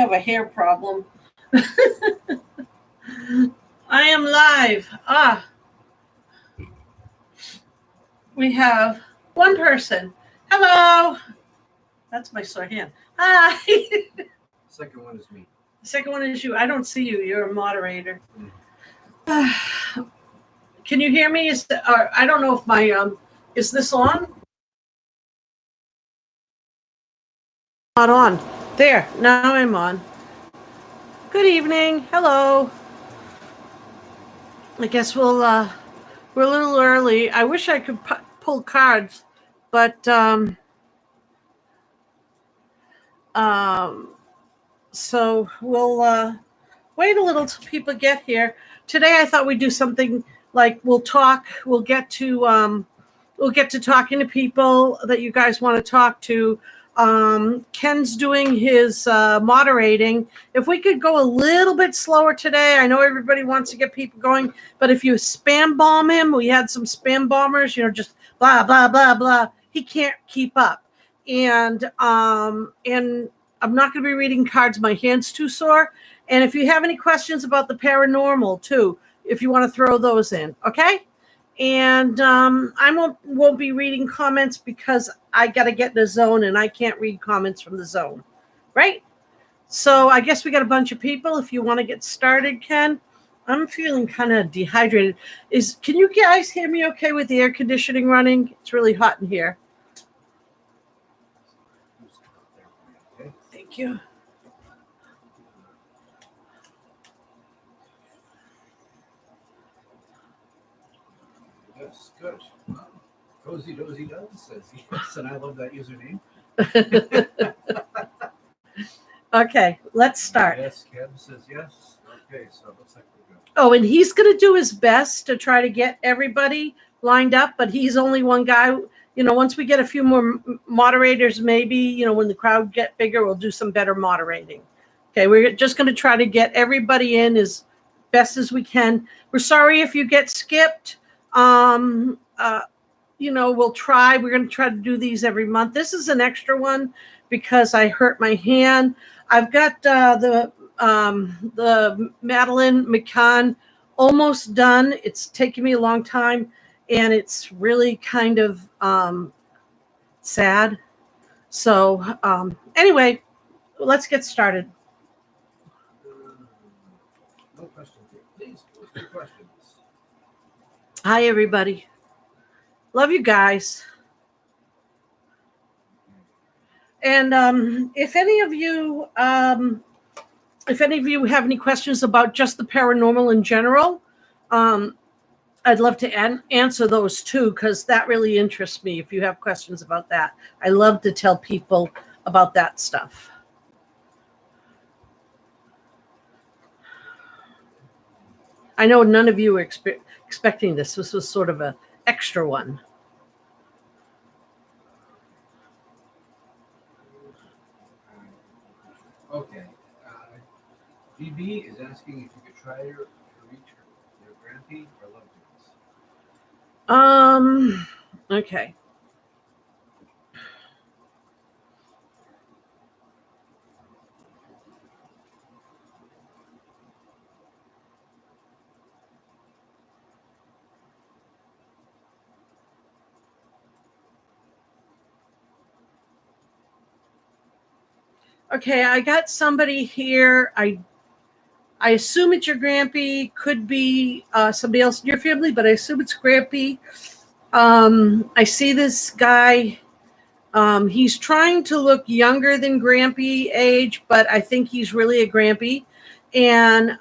have a hair problem. I am live. We have one person. Hello. That's my sore hand. Hi. Second one is me. The second one is you. I don't see you. You're a moderator. Can you hear me? I don't know if my is this on? Not on. There. Now I'm on. Good evening. Hello. I guess we're a little early. I wish I could pull cards, but so we'll wait a little till people get here. Today I thought we'd do something like we'll get to talking to people that you guys want to talk to. Ken's doing his moderating. If we could go a little bit slower today, I know everybody wants to get people going, but if you spam bomb him, we had some spam bombers, just blah, blah, blah, blah. He can't keep up. And I'm not going to be reading cards. My hand's too sore. And if you have any questions about the paranormal too, if you want to throw those in, okay? And I won't be reading comments because I got to get in the zone and I can't read comments from the zone, right? So I guess we got a bunch of people. If you want to get started, Ken, I'm feeling kind of dehydrated. Can you guys hear me okay with the air conditioning running? It's really hot in here. Thank you. Yes, good. Cozy Dozy Does says yes, and I love that username. Okay, let's start. Yes, Kev says yes. Okay, so it looks like we're good. Oh, and he's going to do his best to try to get everybody lined up, but he's only one guy. Once we get a few more moderators, maybe, when the crowd get bigger, we'll do some better moderating. Okay, we're just going to try to get everybody in as best as we can. We're sorry if you get skipped. We'll try. We're going to try to do these every month. This is an extra one because I hurt my hand. I've got the Madeline McCann almost done. It's taken me a long time, and it's really kind of sad. So anyway, let's get started. No questions here. Please post your questions. Hi, everybody. Love you guys. And if any of you have any questions about just the paranormal in general, I'd love to answer those too, because that really interests me. If you have questions about that, I love to tell people about that stuff. I know none of you were expecting this. This was sort of an extra one. Okay. BB is asking if you could try to reach your grandpa or loved ones. Okay. Okay, I got somebody here. I assume it's your grampy. Could be somebody else in your family, but I assume it's grampy. I see this guy. He's trying to look younger than grampy age, but I think he's really a grampy. And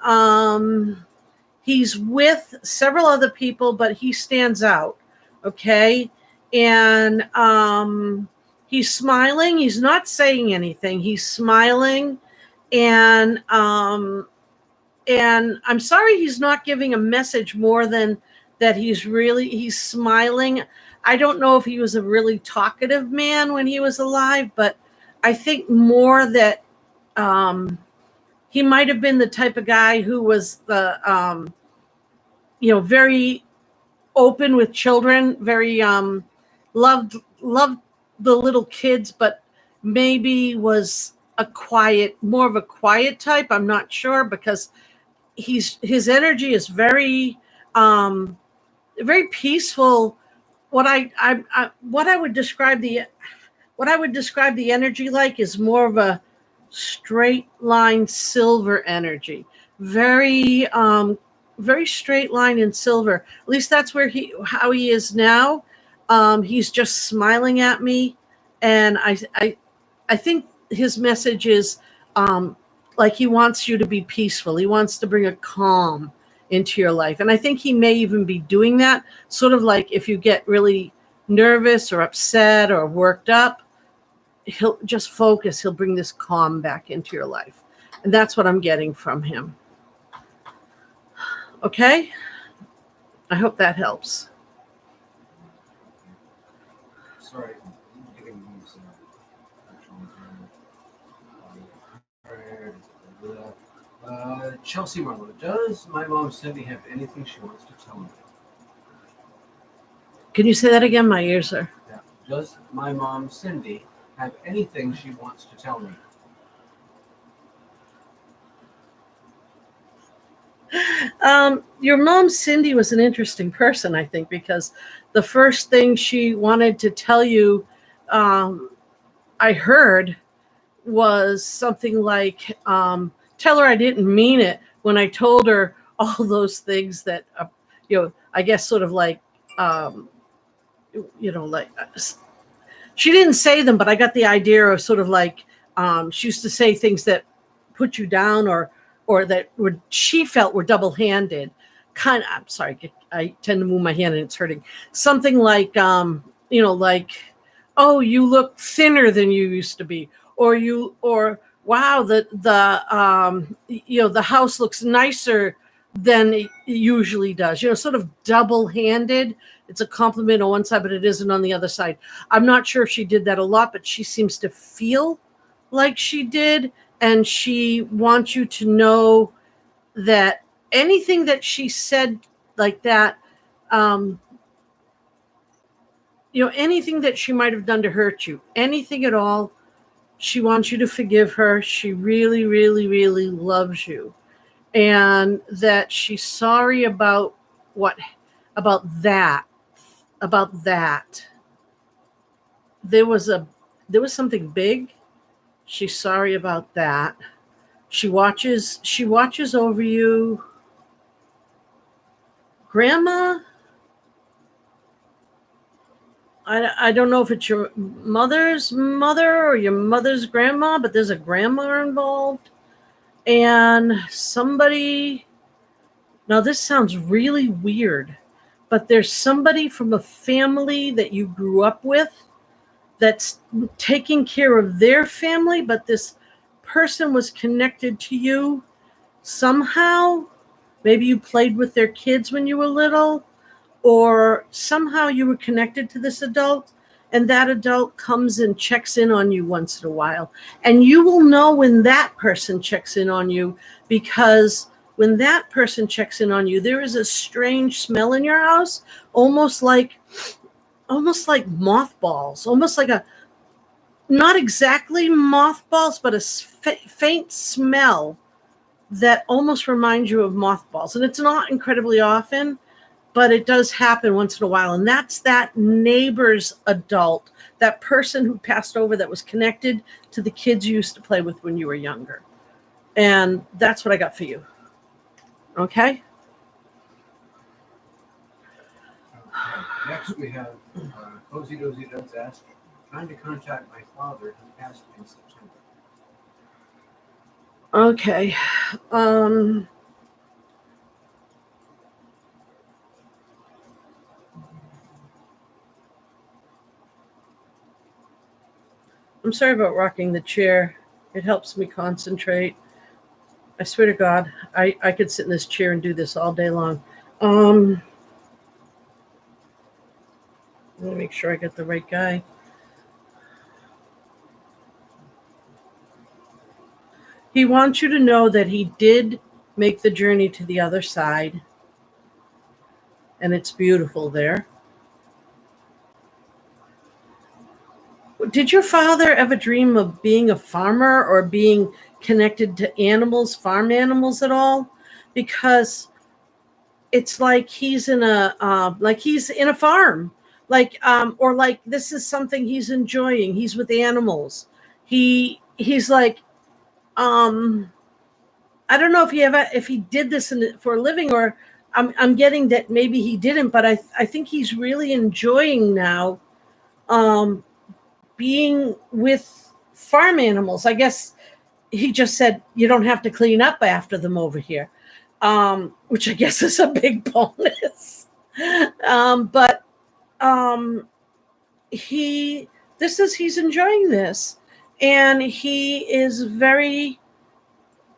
he's with several other people, but he stands out. Okay. And he's smiling. He's not saying anything. He's smiling. And I'm sorry he's not giving a message more than that he's smiling. I don't know if he was a really talkative man when he was alive, but I think more that he might have been the type of guy who was the, very open with children, very loved the little kids, but maybe was more of a quiet type. I'm not sure because his energy is very peaceful. What I would describe the energy like is more of a straight line silver energy. Very very straight line in silver. At least that's how he is now. He's just smiling at me, and I think his message is like he wants you to be peaceful. He wants to bring a calm into your life. And I think he may even be doing that, sort of like if you get really nervous or upset or worked up, he'll just focus. He'll bring this calm back into your life. And that's what I'm getting from him. Okay? I hope that helps. Sorry, I'm getting these Chelsea Marlowe, does my mom Cindy have anything she wants to tell me? Can you say that again? My ears are. Yeah. Does my mom Cindy have anything she wants to tell me? Your mom Cindy was an interesting person, I think, because the first thing she wanted to tell you, I heard, was something like, tell her I didn't mean it when I told her all those things that, I guess sort of like, like she didn't say them, but I got the idea of sort of like, she used to say things that put you down or that she felt were double-handed. I'm sorry, I tend to move my hand and it's hurting. Something like, like, oh, you look thinner than you used to be, or wow, the house looks nicer than it usually does. Sort of double-handed. It's a compliment on one side, but it isn't on the other side. I'm not sure if she did that a lot, but she seems to feel like she did. And she wants you to know that anything that she said like that, anything that she might have done to hurt you, anything at all, she wants you to forgive her. She really, really, really loves you. And that she's sorry about that. There was something big. She's sorry about that. She watches over you. Grandma, I don't know if it's your mother's mother or your mother's grandma, but there's a grandma involved. And somebody, now this sounds really weird, but there's somebody from a family that you grew up with that's taking care of their family, but this person was connected to you somehow. Maybe you played with their kids when you were little, or somehow you were connected to this adult, and that adult comes and checks in on you once in a while. And you will know when that person checks in on you, because when that person checks in on you, there is a strange smell in your house, almost like mothballs, almost like not exactly mothballs, but a faint smell that almost reminds you of mothballs. And it's not incredibly often, but it does happen once in a while. And that's that neighbor's adult, that person who passed over that was connected to the kids you used to play with when you were younger. And that's what I got for you. Okay? Next we have Cozy Dozy Duds asked, trying to contact my father who passed in September. Okay. I'm sorry about rocking the chair. It helps me concentrate. I swear to God, I could sit in this chair and do this all day long. Let me make sure I get the right guy. He wants you to know that he did make the journey to the other side, and it's beautiful there. Did your father ever dream of being a farmer or being connected to animals, farm animals at all? Because it's like he's in a farm, or like this is something he's enjoying. He's with animals. He's like, um, I don't know if he did this for a living, or I'm getting that maybe he didn't, but I think he's really enjoying now, um, being with farm animals. I guess he just said you don't have to clean up after them over here, which I guess is a big bonus. But um, he he's enjoying this, and he's very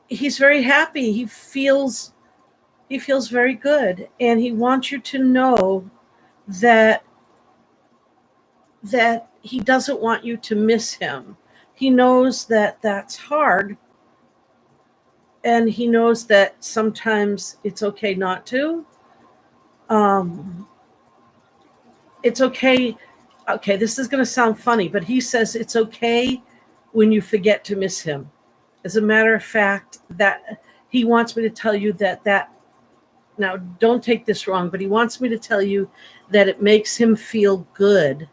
happy. He feels very good, and he wants you to know that he doesn't want you to miss him. He knows that that's hard, and he knows that sometimes it's okay not to. Um, it's okay. Okay, this is going to sound funny, but he says it's okay when you forget to miss him. As a matter of fact, that he wants me to tell you that now don't take this wrong, but he wants me to tell you that it makes him feel good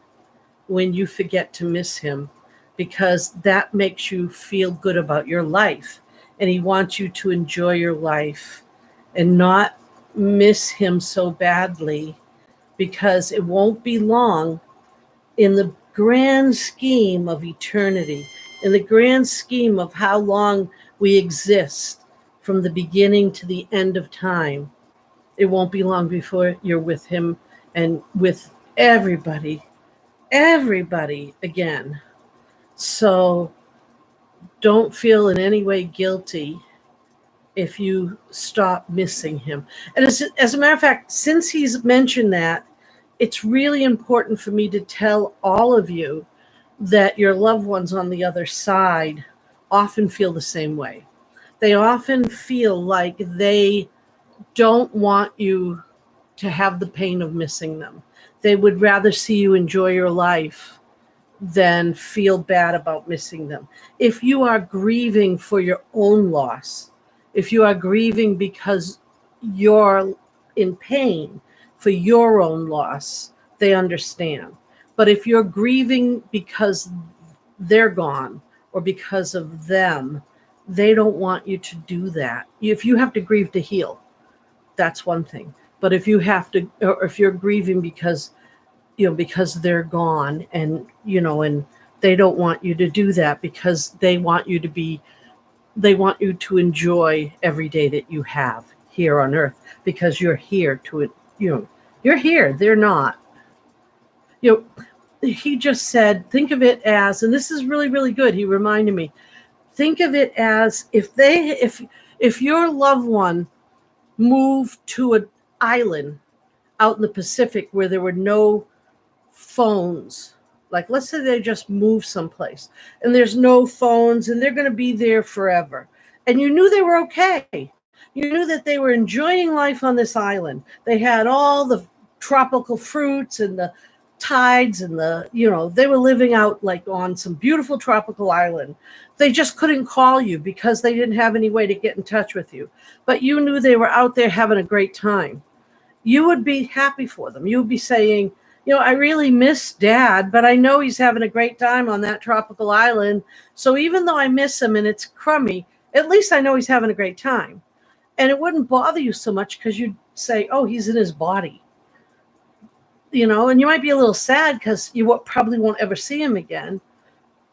when you forget to miss him, because that makes you feel good about your life, and he wants you to enjoy your life and not miss him so badly, because it won't be long in the grand scheme of eternity, in the grand scheme of how long we exist from the beginning to the end of time. It won't be long before you're with him and with everybody again. So don't feel in any way guilty if you stop missing him. And as a matter of fact, since he's mentioned that, it's really important for me to tell all of you that your loved ones on the other side often feel the same way. They often feel like they don't want you to have the pain of missing them. They would rather see you enjoy your life than feel bad about missing them. If you are grieving for your own loss, if you are grieving because you're in pain for your own loss, they understand. But if you're grieving because they're gone or because of them, they don't want you to do that. If you have to grieve to heal, that's one thing. But if you have to, or if you're grieving because because they're gone, and and they don't want you to do that, because they want you to enjoy every day that you have here on earth, because you're here to you're here, they're not. He just said, think of it as, and this is really, really good, he reminded me, think of it as if your loved one moved to an island out in the Pacific where there were no phones. Like, let's say they just moved someplace and there's no phones and they're going to be there forever. And you knew they were okay. You knew that they were enjoying life on this island. They had all the tropical fruits and the tides and they were living out like on some beautiful tropical island. They just couldn't call you because they didn't have any way to get in touch with you. But you knew they were out there having a great time. You would be happy for them. You would be saying, I really miss Dad, but I know he's having a great time on that tropical island. So even though I miss him and it's crummy, at least I know he's having a great time. And it wouldn't bother you so much because you'd say, oh, he's in his body. And you might be a little sad because you probably won't ever see him again.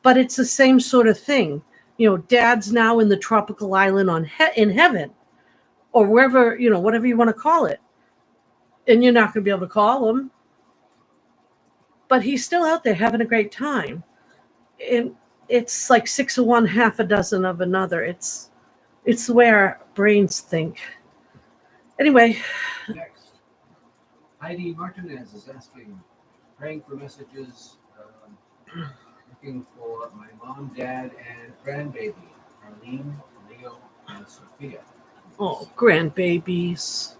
But it's the same sort of thing. Dad's now in the tropical island in heaven, or wherever, whatever you want to call it. And you're not going to be able to call him. But he's still out there having a great time. And it's like 6 of one, half a dozen of another. It's the way our brains think. Anyway. Next, Heidi Martinez is asking, praying for messages, looking for my mom, dad, and grandbaby, Arlene, Leo, and Sophia. Oh, grandbabies.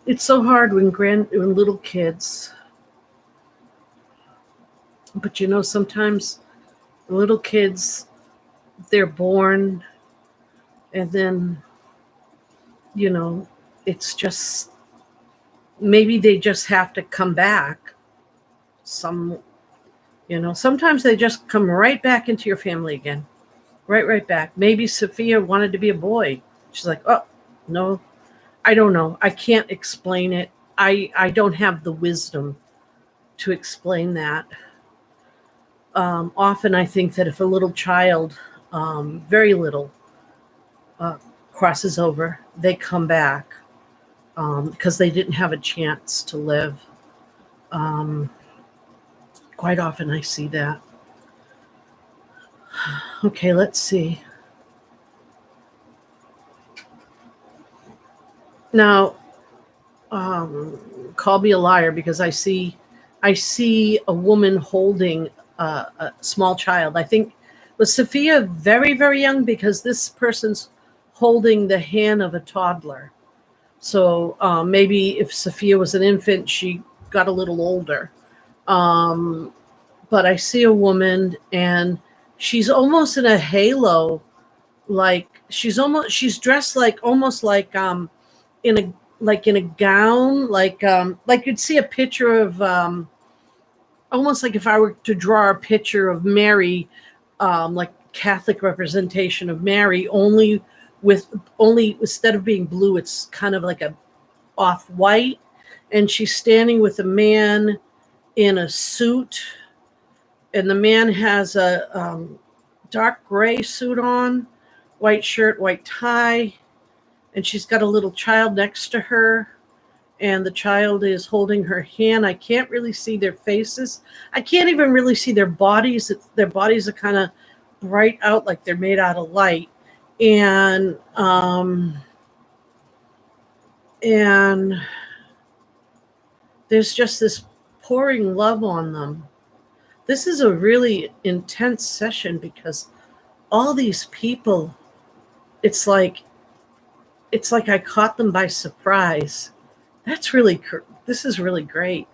It's so hard when little kids But sometimes little kids, they're born, and then, you know, it's just maybe they just have to come back. Some, sometimes they just come right back into your family again. Right back. Maybe Sophia wanted to be a boy. She's like, oh, no, I don't know. I can't explain it. I don't have the wisdom to explain that. Often I think that if a little child, very little, uh, crosses over, they come back because they didn't have a chance to live. Um, Quite often I see that. Okay, let's see. Now, call me a liar because I see a woman holding a small child. I think was Sophia very very young because this person's holding the hand of a toddler. So maybe if Sophia was an infant, she got a little older. Um, but I see a woman and she's almost in a halo, like she's dressed like almost in a in a gown, like you'd see a picture of almost like if I were to draw a picture of Mary, like Catholic representation of Mary, with only instead of being blue, it's kind of like a off white, and she's standing with a man in a suit, and the man has a dark gray suit on, white shirt, white tie, and she's got a little child next to her, and the child is holding her hand. I can't really see their faces. I can't even really see their bodies. Their bodies are kind of bright out, like they're made out of light, and and there's just this pouring love on them. This is a really intense session because all these people, it's like I caught them by surprise. This is really great.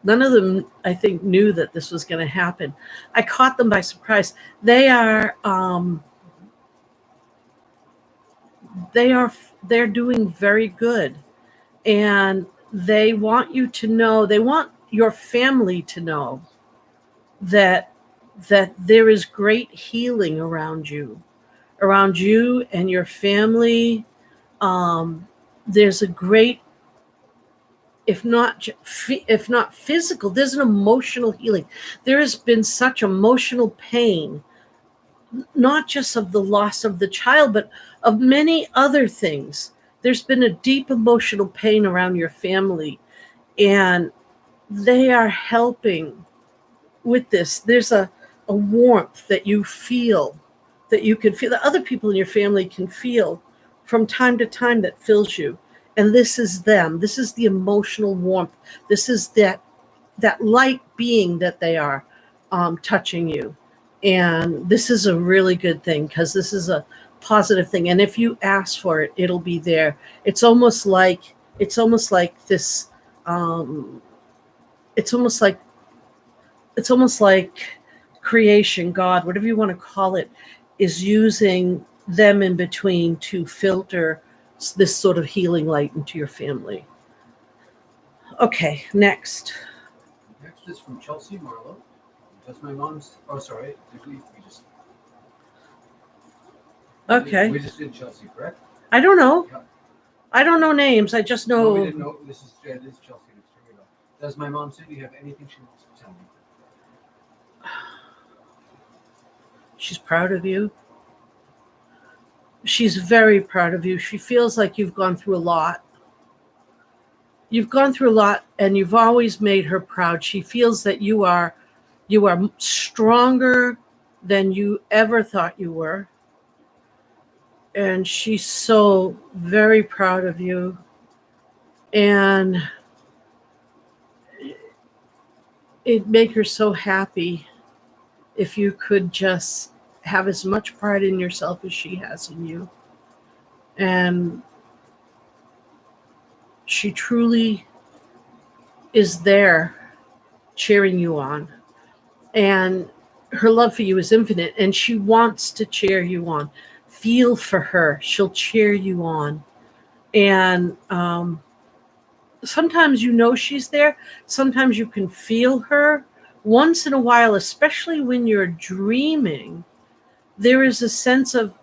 None of them, I think, knew that this was going to happen. I caught them by surprise. They are they're doing very good, and they want you to know. They want your family to know that there is great healing around you and your family. There's a great, if not physical, there's an emotional healing. There has been such emotional pain, not just of the loss of the child, but of many other things. There's been a deep emotional pain around your family, and they are helping with this. There's a warmth that you feel, that you can feel, that other people in your family can feel from time to time, that fills you. And this is them. This is the emotional warmth. This is that light being that they are touching you. And this is a really good thing because this is a positive thing. And if you ask for it, it'll be there. It's almost like this. Um, it's almost like it's almost like creation, God, whatever you want to call it, is using them in between to filter this sort of healing light into your family. Okay, next. Next is from Chelsea Marlowe. That's my mom's. Oh, sorry. Did we just. Okay. We just did Chelsea, correct? I don't know. Yeah. I don't know names. I just No, we know. didn't know. This is Chelsea. Here we go. Does my mom say, do you have anything she wants to tell me? She's proud of you. She's very proud of you. She feels like you've gone through a lot. You've gone through a lot, and you've always made her proud. She feels that you are stronger than you ever thought you were. And she's so very proud of you. And it'd make her so happy if you could just have as much pride in yourself as she has in you. And she truly is there cheering you on. and her love for you is infinite, and she wants to cheer you on. Feel for her. She'll cheer you on. And sometimes you know she's there. Sometimes you can feel her. Once in a while, especially when you're dreaming, there is a sense of,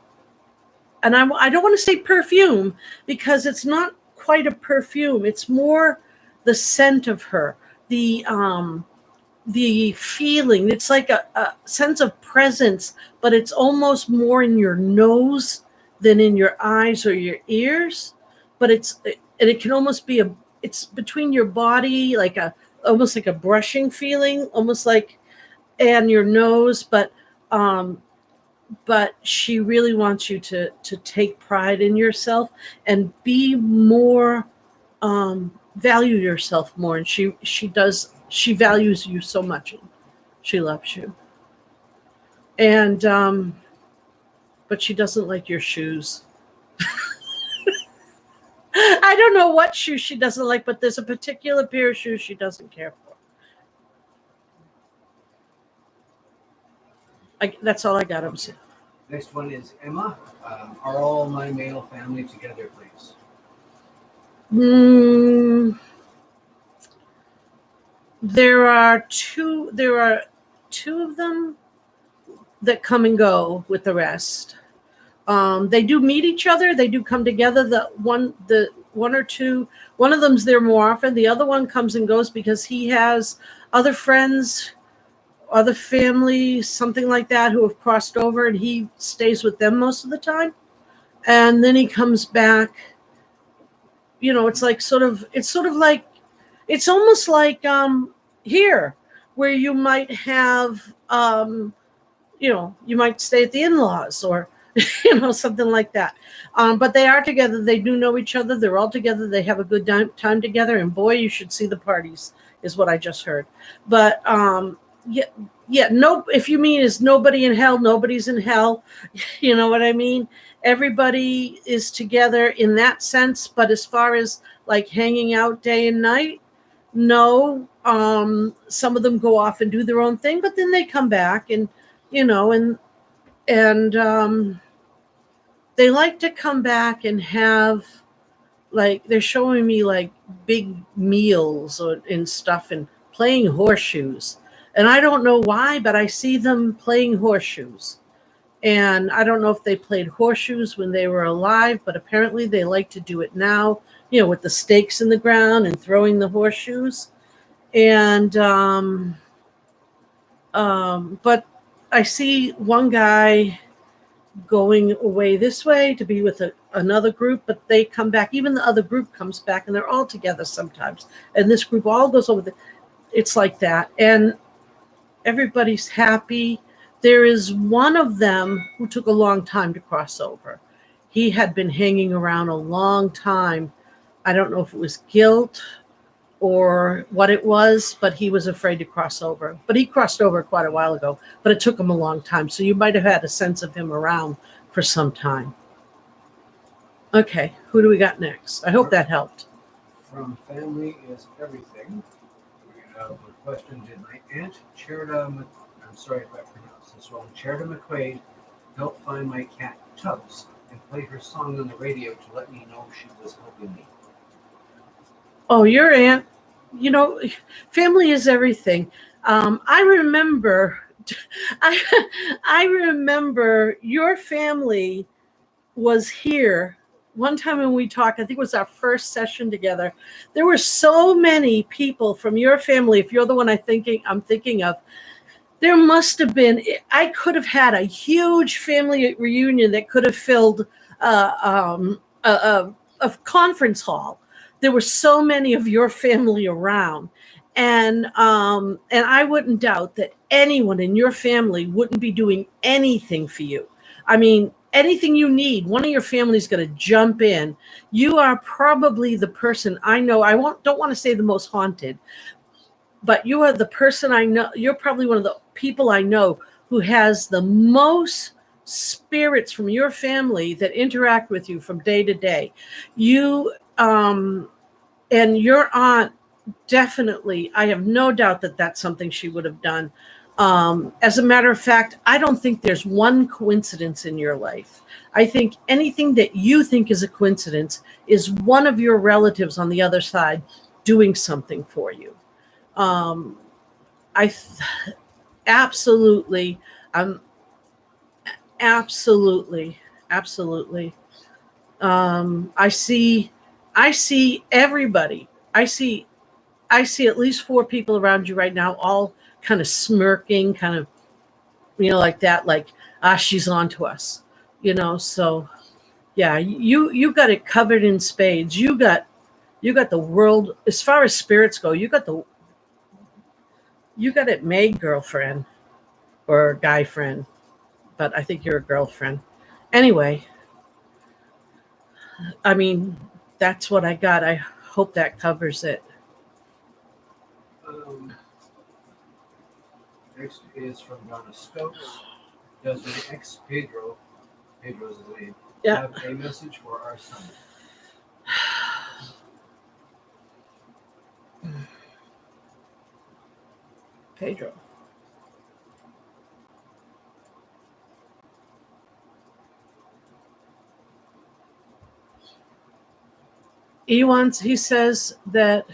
and I don't want to say perfume because it's not quite a perfume. It's more the scent of her, the feeling. It's like a sense of presence, but it's almost more in your nose than in your eyes or your ears. But and it can almost be it's between your body, like almost like a brushing feeling, almost like, and your nose. Um, but she really wants you to take pride in yourself and be more, value yourself more. And she values you so much. She loves you. And but she doesn't like your shoes. I don't know what shoes she doesn't like, but there's a particular pair of shoes she doesn't care for. That's all I got. I'm saying. Next one is Emma. Are all my male family together, please? There are two. There are two of them that come and go with the rest. They do meet each other. They do come together. The one or two. One of them's there more often. The other one comes and goes because he has other friends, other family, something like that, who have crossed over, and he stays with them most of the time. And then he comes back. It's like it's almost like here, where you might have you might stay at the in-laws, or something like that. But they are together. They do know each other. They're all together. They have a good time together. And boy, you should see the parties, is what I just heard. But yeah. No, if you mean is nobody in hell, nobody's in hell. You know what I mean? Everybody is together in that sense. But as far as like hanging out day and night, no. Some of them go off and do their own thing, but then they come back, and and they like to come back and have, like, they're showing me like big meals and stuff, and playing horseshoes. And I don't know why, but I see them playing horseshoes. And I don't know if they played horseshoes when they were alive, but apparently they like to do it now, with the stakes in the ground and throwing the horseshoes. And but I see one guy going away this way to be with another group, but they come back. Even the other group comes back, and they're all together sometimes. And this group all goes over. It's like that, and everybody's happy. There is one of them who took a long time to cross over. He had been hanging around a long time. I don't know if it was guilt or what it was, but he was afraid to cross over. But he crossed over quite a while ago, but it took him a long time. So you might have had a sense of him around for some time. Okay, who do we got next? I hope that helped. From Family is Everything. We have a question. Did my aunt Cherda, I'm sorry if I pronounced this wrong, Cherda McQuaid, help find my cat Tubbs and play her song on the radio to let me know she was helping me? Oh, your aunt, family is everything. I remember, I remember your family was here one time when we talked. I think it was our first session together. There were so many people from your family. If you're the one I'm thinking of, there must have been. I could have had a huge family reunion that could have filled a conference hall. There were so many of your family around, and I wouldn't doubt that anyone in your family wouldn't be doing anything for you. I mean, anything you need, one of your family's going to jump in. You are probably the person I know. Don't want to say the most haunted, but you are the person I know. You're probably one of the people I know who has the most spirits from your family that interact with you from day to day. You and your aunt, definitely, I have no doubt that that's something she would have done. As a matter of fact, I don't think there's one coincidence in your life. I think anything that you think is a coincidence is one of your relatives on the other side doing something for you. Um, absolutely, um, absolutely, absolutely. I see everybody. I see at least four people around you right now, all kind of smirking, kind of, like that, like, she's on to us, so yeah, you got it covered in spades. You got the world as far as spirits go. You got it made, girlfriend or guy friend, but I think you're a girlfriend. Anyway, I mean, that's what I got. I hope that covers it. Um, Next is from Donna Stokes. Does my ex Pedro's his name, Yeah. have a message for our son? Pedro. He says that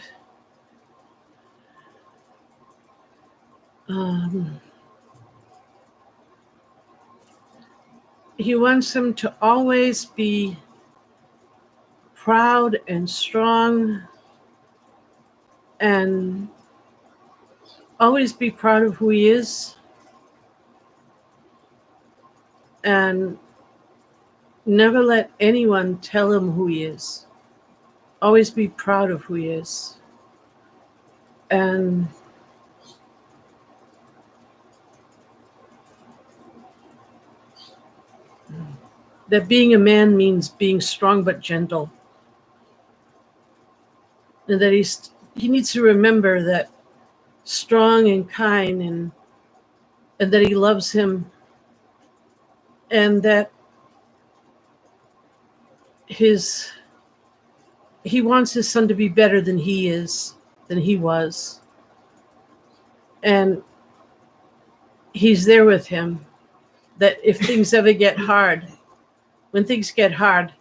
um, he wants him to always be proud and strong and always be proud of who he is and never let anyone tell him who he is. Always be proud of who he is. And that being a man means being strong but gentle. And that he needs to remember that strong and kind, and that he loves him, and that he wants his son to be better than he is, than he was. And he's there with him. That if things ever get hard, when things get hard,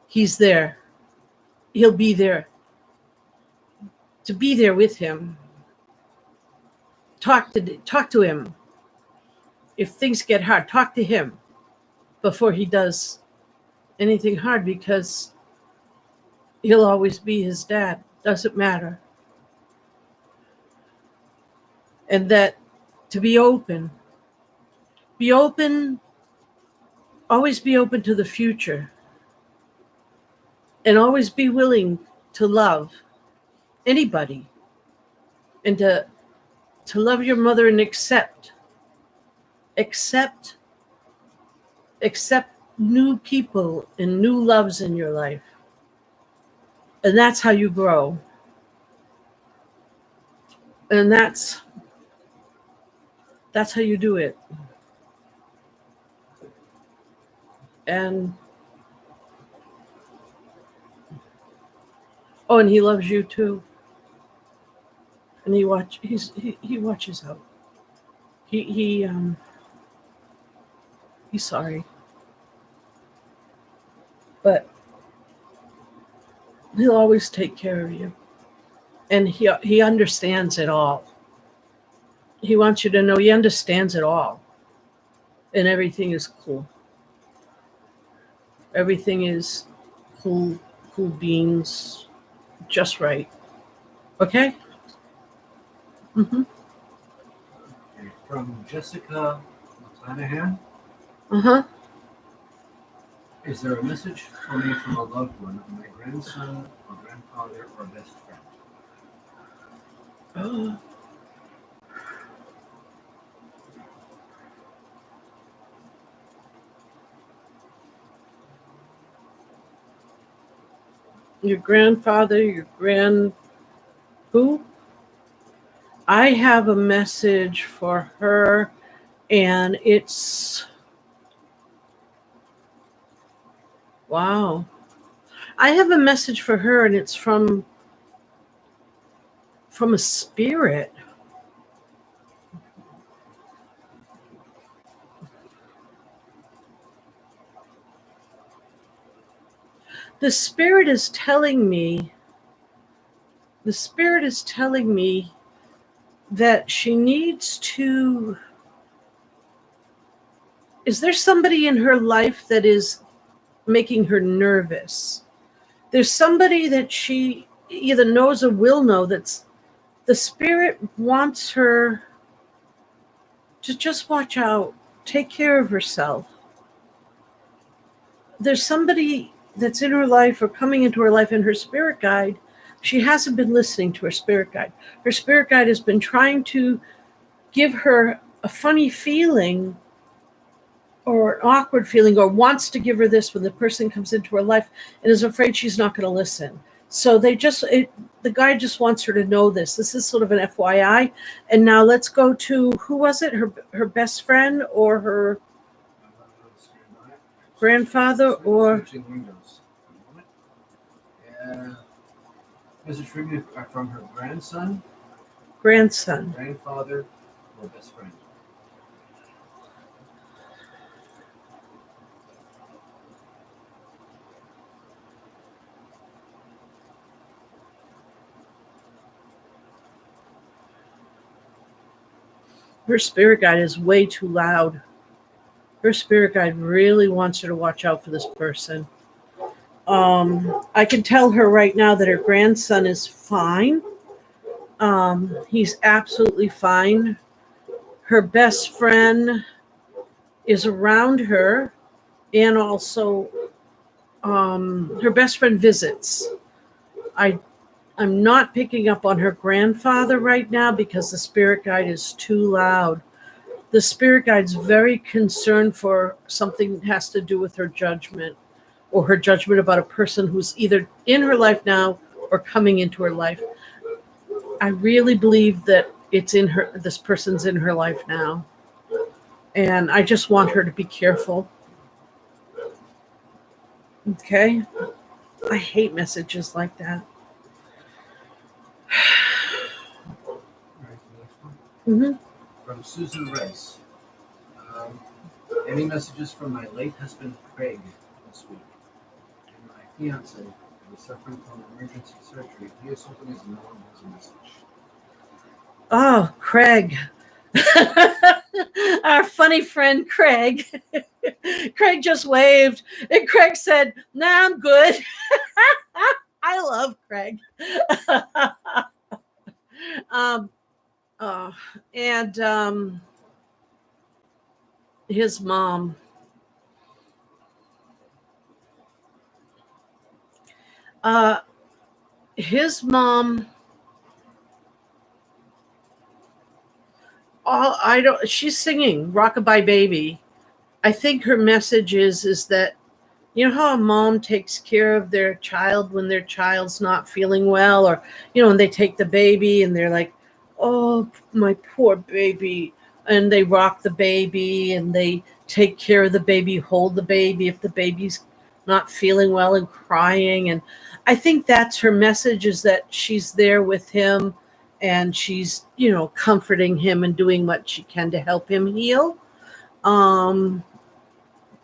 he's there. He'll be there to be there with him. Talk to him. If things get hard, talk to him before he does anything hard, because he'll always be his dad. Doesn't matter. And that to be open, always be open to the future, and always be willing to love anybody, and to love your mother and accept accept new people and new loves in your life. And that's how you grow. And that's how you do it. And and he loves you too. And he watches out. He's sorry. But he'll always take care of you. And he understands it all. He wants you to know he understands it all. And everything is cool. Everything is cool beans, just right. Okay? Mm-hmm. Okay, from Jessica McClanahan. Uh-huh. Is there a message for me from a loved one, my grandson or grandfather or best friend? Oh. Your grandfather, who? I have a message for her, and it's, wow. I have a message for her, and it's from a spirit. The spirit is telling me, the spirit is telling me that she needs to. Is there somebody in her life that is making her nervous? There's somebody that she either knows or will know that's the spirit wants her to just watch out, take care of herself. There's somebody that's in her life or coming into her life, and her spirit guide, she hasn't been listening to her spirit guide. Her spirit guide has been trying to give her a funny feeling or an awkward feeling, or wants to give her this when the person comes into her life and is afraid she's not going to listen. So the guy just wants her to know this. This is sort of an FYI. And now let's go to, who was it? Her best friend or her grandfather or Switching windows. Message from her grandson, grandson. grandfather, or best friend. Her spirit guide is way too loud. Her spirit guide really wants her to watch out for this person. I can tell her right now that her grandson is fine. He's absolutely fine. Her best friend is around her, and also her best friend visits. I'm not picking up on her grandfather right now because the spirit guide is too loud. The spirit guide's very concerned for something that has to do with her judgment, or her judgment about a person who's either in her life now or coming into her life. I really believe that this person's in her life now. And I just want her to be careful. Okay? I hate messages like that. All right, the next one. Mm-hmm. From Susan Rice. Any messages from my late husband Craig this week? And my fiance is suffering from emergency surgery. He is hoping his mom has a message. Oh, Craig. Our funny friend Craig. Craig just waved, and Craig said, "Nah, I'm good." I love Craig. um, uh, and his mom. Uh, his mom. I don't. She's singing "Rockabye Baby." I think her message is that, you know how a mom takes care of their child when their child's not feeling well, or and they take the baby and they're like, "Oh, my poor baby," and they rock the baby and they take care of the baby, hold the baby if the baby's not feeling well and crying. And I think that's her message, is that she's there with him, and she's comforting him and doing what she can to help him heal. um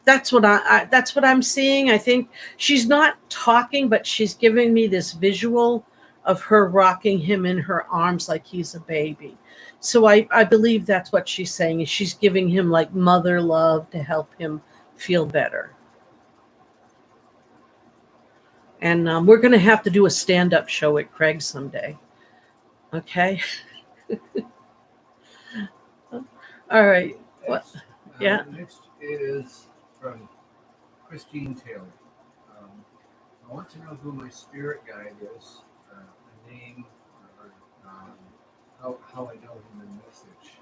that's what I'm seeing. I think she's not talking, but she's giving me this visual of her rocking him in her arms like he's a baby. So I believe that's what she's saying, is she's giving him like mother love to help him feel better. And we're going to have to do a stand-up show at Craig someday. Okay. All right. What? Yeah. Next is from Christine Taylor. I want to know who my spirit guide is, a name, or how I know him in message.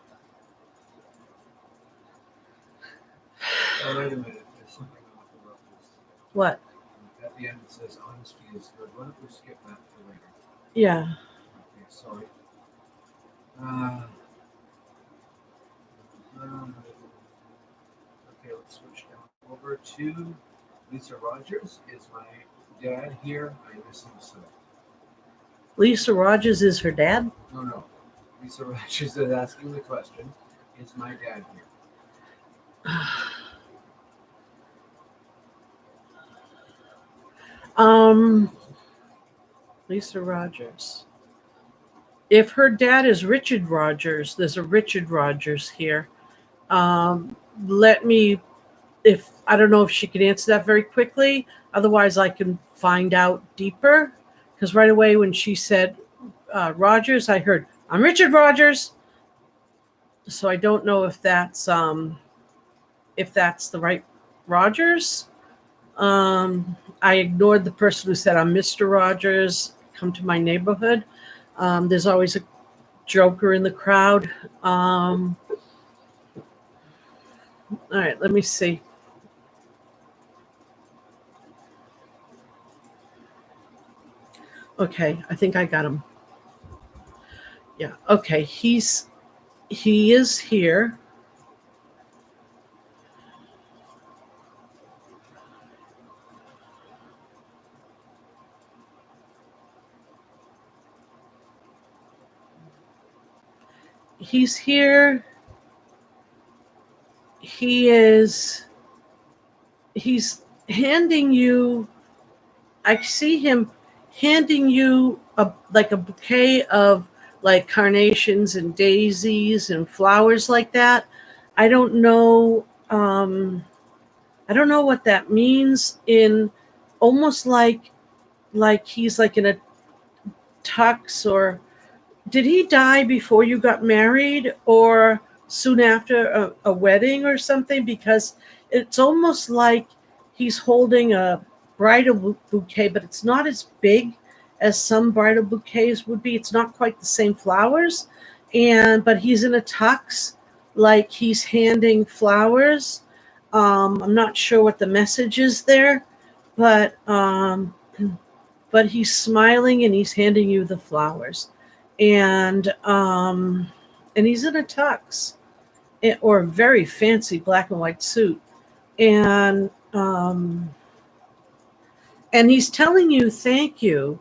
Oh, wait a minute. There's something off about this. What? At the end it says honesty is good. Why don't we skip that for later? Yeah. Okay, sorry. Okay, let's switch down over to Lisa Rogers. Is my dad here? I miss him so. Lisa Rogers is her dad? No. Lisa Rogers is asking the question, is my dad here? Um, Lisa Rogers. If her dad is Richard Rogers, there's a Richard Rogers here. Um, let me, if I don't know if she can answer that very quickly. Otherwise, I can find out deeper. Because right away when she said Rogers, I heard I'm Richard Rogers. So I don't know if that's the right Rogers. I ignored the person who said I'm Mr. Rogers. Come to my neighborhood. There's always a joker in the crowd. All right, let me see. Okay, I think I got him. Yeah. Okay, he is here. He's here. He's handing you, I see him handing you a bouquet of like carnations and daisies and flowers like that. I don't know I don't know what that means, in almost like he's like in a tux. Or did he die before you got married or soon after a wedding or something? Because it's almost like he's holding a bridal bouquet, but it's not as big as some bridal bouquets would be. It's not quite the same flowers, and but he's in a tux, like he's handing flowers. I'm not sure what the message is there, but he's smiling and he's handing you the flowers, and he's in a tux, or a very fancy black and white suit, and he's telling you thank you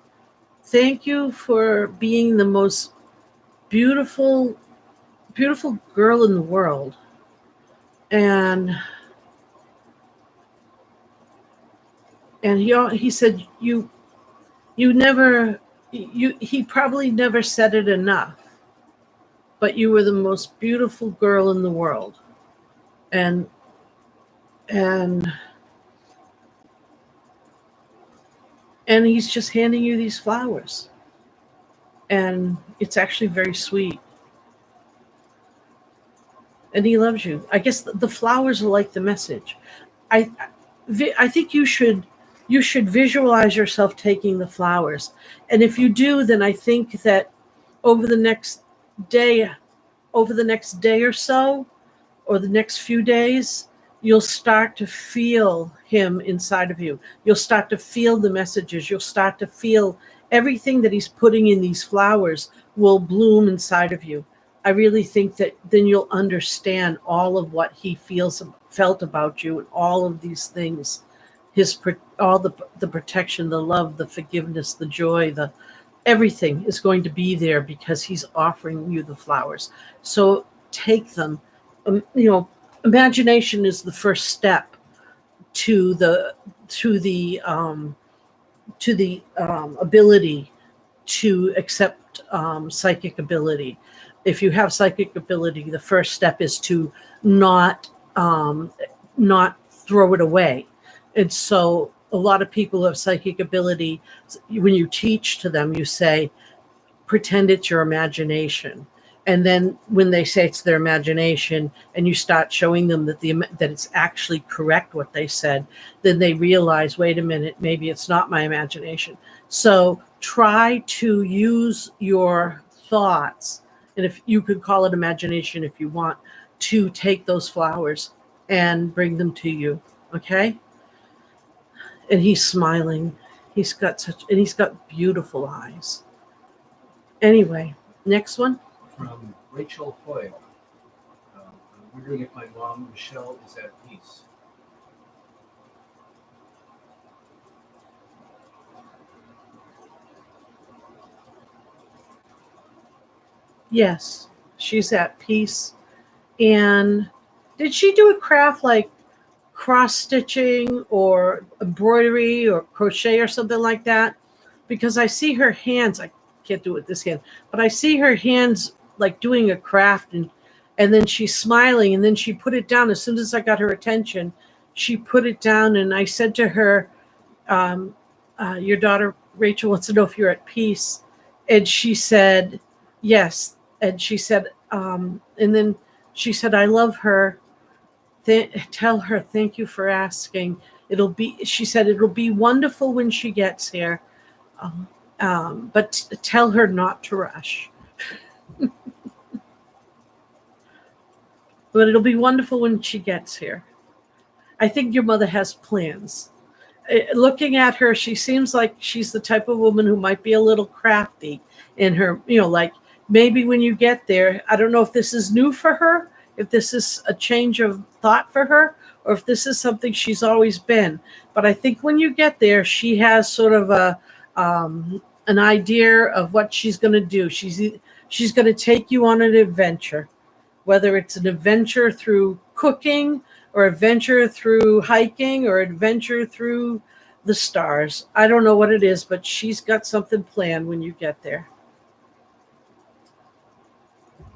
for being the most beautiful girl in the world. And he said you never, he probably never said it enough, but you were the most beautiful girl in the world. And and and he's just handing you these flowers, and it's actually very sweet, and he loves you. I guess the flowers are like the message. I think you should visualize yourself taking the flowers, and if you do, then I think that over the next day or so, or the next few days, you'll start to feel him inside of you. You'll start to feel the messages. You'll start to feel everything that he's putting in these flowers will bloom inside of you. I really think that then you'll understand all of what he felt about you, and all of these things, all the protection, the love, the forgiveness, the joy, the everything is going to be there because he's offering you the flowers. So take them. Imagination is the first step to the ability to accept psychic ability. If you have psychic ability, the first step is to not not throw it away. And so a lot of people who have psychic ability, when you teach to them, you say, pretend it's your imagination. And then when they say it's their imagination, and you start showing them that it's actually correct what they said, then they realize, wait a minute, maybe it's not my imagination. So try to use your thoughts, and if you could call it imagination if you want, to take those flowers and bring them to you. Okay? And he's smiling. He's got beautiful eyes. Anyway, next one. From Rachel Hoyle. I'm wondering if my mom, Michelle, is at peace. Yes, she's at peace. And did she do a craft like cross stitching or embroidery or crochet or something like that, because I see her hands. I can't do it with this hand, but I see her hands like doing a craft, and then she's smiling, and then she put it down as soon as I got her attention. She put it down, and I said to her, your daughter Rachel wants to know if you're at peace. And she said, yes. And she said, and then she said, I love her. Tell her thank you for asking. She said, it'll be wonderful when she gets here. But tell her not to rush. But it'll be wonderful when she gets here. I think your mother has plans. Looking at her, she seems like she's the type of woman who might be a little crafty in her, like maybe when you get there, I don't know if this is new for her, if this is a change of thought for her, or if this is something she's always been. But I think when you get there, she has sort of an idea of what she's going to do. She's going to take you on an adventure, whether it's an adventure through cooking or adventure through hiking or adventure through the stars. I don't know what it is, but she's got something planned when you get there.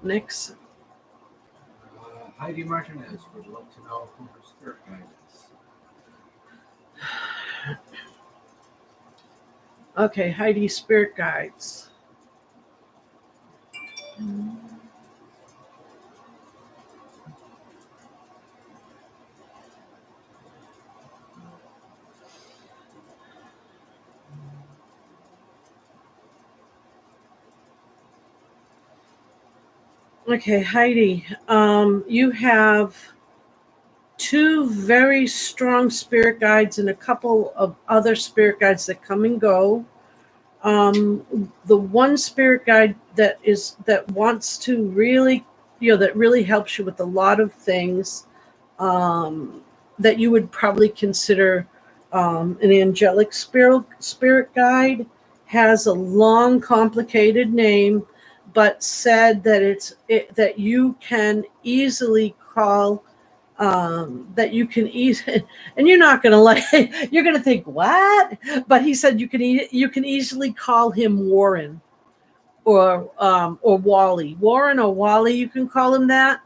Next. Heidi Martinez would love to know who her spirit guide is. Okay, Heidi, spirit guides. Okay, Heidi, you have 2 very strong spirit guides and a couple of other spirit guides that come and go. The one spirit guide that wants to really, that really helps you with a lot of things, that you would probably consider an angelic spirit guide, has a long, complicated name, but said that that you can easily call, that you can easily, and you're not going to like, you're going to think, what? But he said you can easily call him Warren or Wally. Warren or Wally, you can call him that.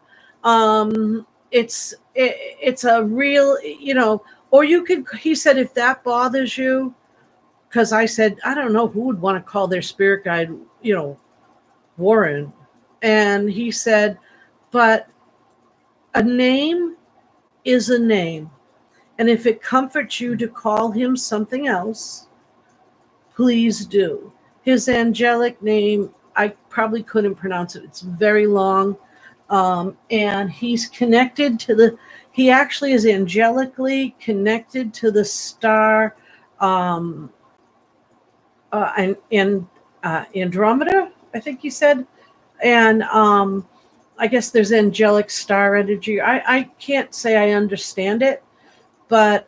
It's a real, or you could, he said, if that bothers you, because I said, I don't know who would want to call their spirit guide, Warren. And he said, but a name is a name. And if it comforts you to call him something else, please do. His angelic name, I probably couldn't pronounce it. It's very long. And he's connected to he actually is angelically connected to the star Andromeda, I think he said. And I guess there's angelic star energy. I can't say I understand it, but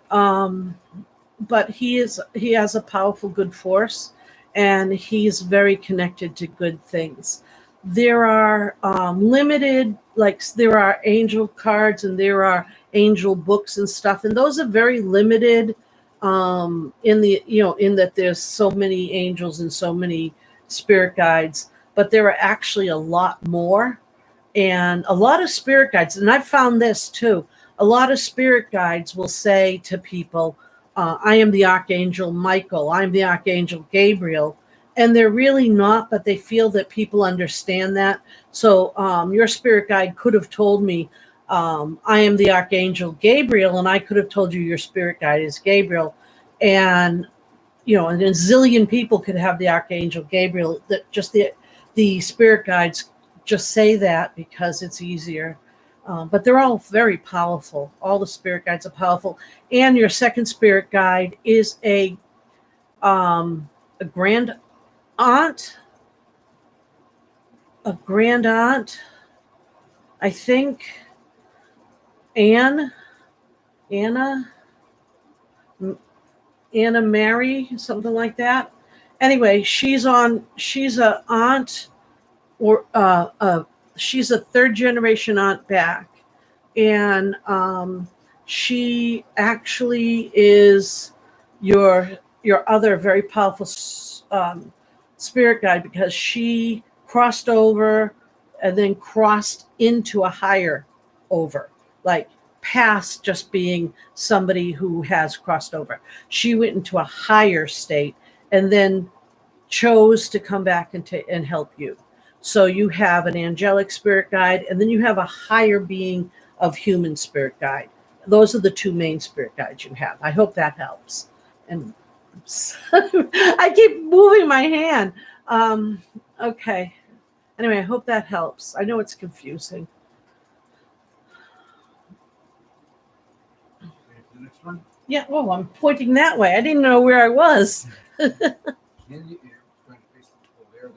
he has a powerful good force, and he's very connected to good things. There are limited, like there are angel cards and there are angel books and stuff, and those are very limited in that there's so many angels and so many spirit guides, but there are actually a lot more. And a lot of spirit guides, and I've found this too, a lot of spirit guides will say to people, I am the Archangel Michael, I'm the Archangel Gabriel. And they're really not, but they feel that people understand that. So your spirit guide could have told me, I am the Archangel Gabriel, and I could have told you your spirit guide is Gabriel. And, and a zillion people could have the Archangel Gabriel, that just the spirit guides just say that because it's easier. But they're all very powerful. All the spirit guides are powerful. And your second spirit guide is a grand aunt. A grand aunt. I think Anna Mary, something like that. Anyway, she's a aunt, or she's a third generation aunt back. And She actually is your other very powerful spirit guide, because she crossed over and then crossed into a higher over, like past just being somebody who has crossed over. She went into a higher state and then chose to come back and help you. So you have an angelic spirit guide, and then you have a higher being of human spirit guide. Those are the two main spirit guides you have. I hope that helps. And I keep moving my hand. Okay. Anyway, I hope that helps. I know it's confusing. Ready for the next one? Yeah, well, I'm pointing that way. I didn't know where I was. Can you, yeah, trying to face the there.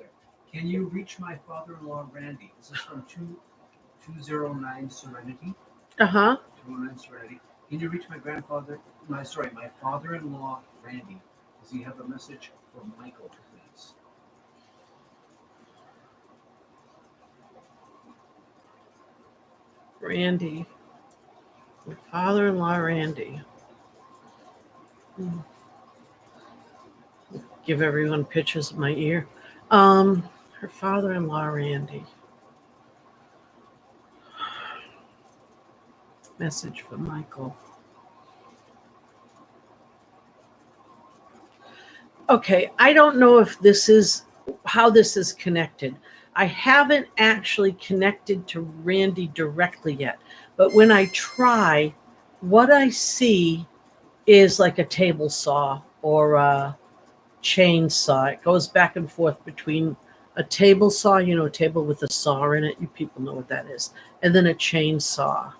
Can you reach my father-in-law, Randy? This is from 209 Serenity. Uh-huh. 209 Serenity. Can you reach my my father-in-law, Randy? Does he have a message for Michael, please? Randy. My father-in-law, Randy. Give everyone pictures of my ear. Her father-in-law, Randy. Message for Michael. Okay, I don't know if this is how this is connected. I haven't actually connected to Randy directly yet, but when I try, what I see is like a table saw or a chainsaw. It goes back and forth between a table saw, a table with a saw in it. You people know what that is. And then a chainsaw.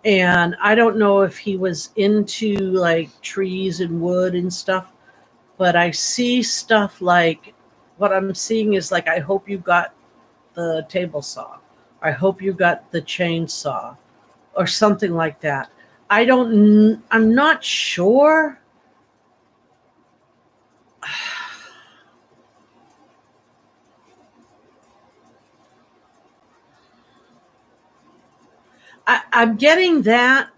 And I don't know if he was into like trees and wood and stuff, but I see stuff like what I'm seeing is like, I hope you got the table saw. I hope you got the chainsaw or something like that. I'm not sure. I'm getting that,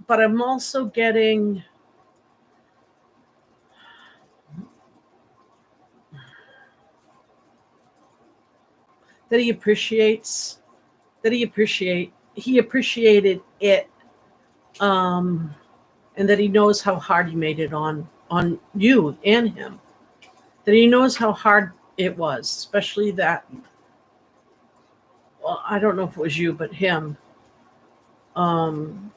but I'm also getting that he appreciated it, um and that he knows how hard he made it on you and him, that he knows how hard it was, especially that, well, I don't know if it was you but him. um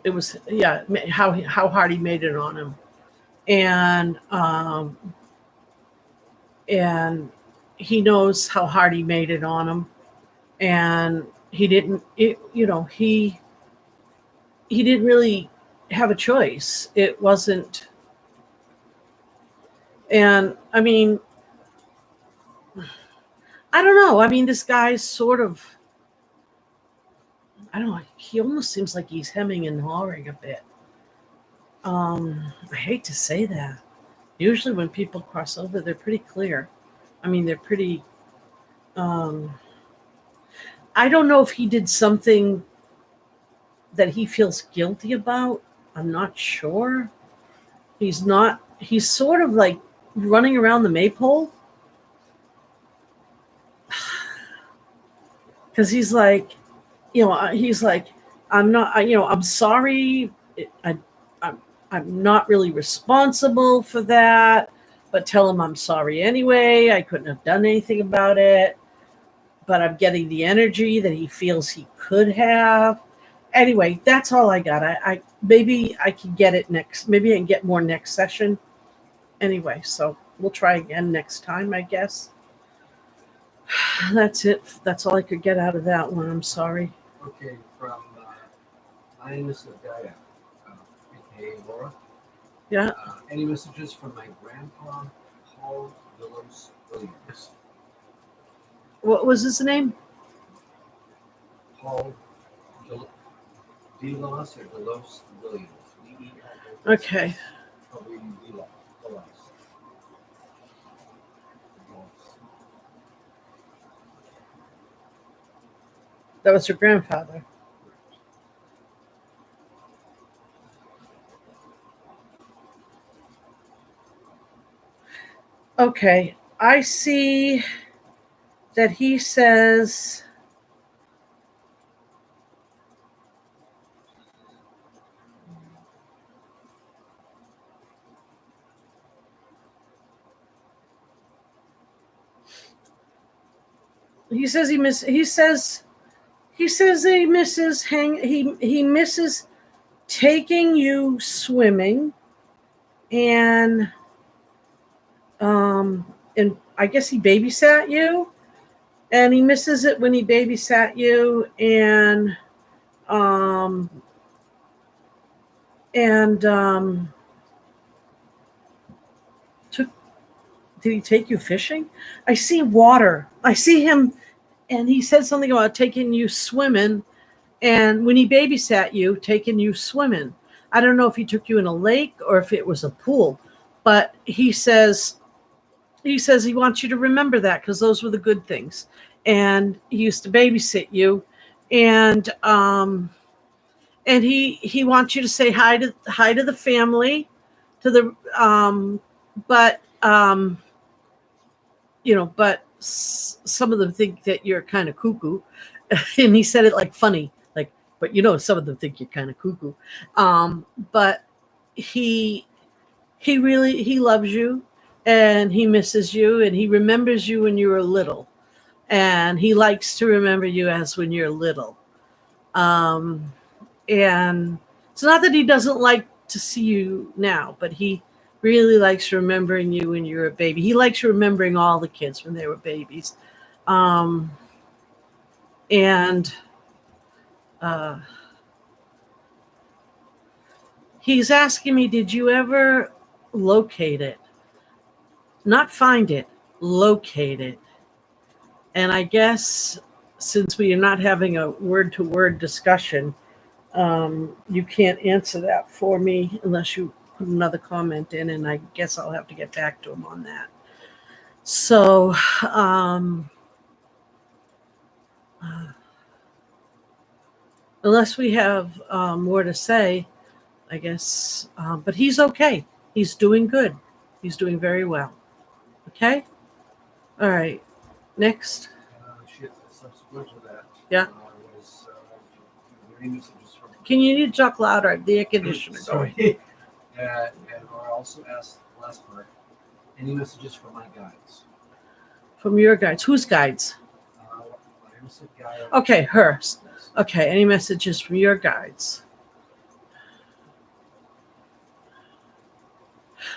it was, yeah, how hard he made it on him. And um and he knows how hard he made it on him, and he didn't it, he didn't really have a choice. It wasn't, and I mean, I don't know. I mean, this guy's sort of, I don't know, he almost seems like he's hemming and hawing a bit. I hate to say that. Usually when people cross over, they're pretty clear. I mean, they're pretty, um, I don't know if he did something that he feels guilty about. I'm not sure. He's sort of like running around the maypole, because he's like, I'm not, I'm sorry. I, I'm, I'm not really responsible for that, but tell him I'm sorry anyway. I couldn't have done anything about it, but I'm getting the energy that he feels he could have. Anyway, that's all I got. I maybe I can get it next. Maybe I can get more next session. Anyway, so we'll try again next time, I guess. That's it. That's all I could get out of that one. I'm sorry. Okay, from Lioness of Gaia, aka Laura. Yeah. Any messages from my grandpa, Paul Willis Williams? What was his name? Paul Delos or Delos Williams. Okay. Probably Delos. That was your grandfather. Okay, I see that he says, he says he misses he misses taking you swimming, and and I guess he babysat you, and he misses it when he babysat you, um and took did he take you fishing? I see water. I see him, and he said something about taking you swimming, and when he babysat you, taking you swimming. I don't know if he took you in a lake or if it was a pool, but he says he wants you to remember that because those were the good things. And he used to babysit you, and he wants you to say hi to the family, to the but some of them think that you're kind of cuckoo, and he said it like funny, like, but some of them think you're kind of cuckoo. But he he loves you, and he misses you, and he remembers you when you were little, and he likes to remember you as when you're little. Um, and it's not that he doesn't like to see you now, but he really likes remembering you when you were a baby. He likes remembering all the kids when they were babies. Um, and uh, he's asking me, did you ever locate it? Not find it, locate it. And I guess since we are not having a word to word discussion, you can't answer that for me unless you put another comment in, and I guess I'll have to get back to him on that. So, unless we have more to say, I guess, but he's okay. He's doing good. He's doing very well. Okay? All right. Next. Subsequent to that, Yeah. was any messages from. Can you need to talk louder? The air conditioner. Sorry. And I also asked the last part, any messages from my guides? From your guides. Whose guides? My innocent guide. Okay, hers. Okay, any messages from your guides?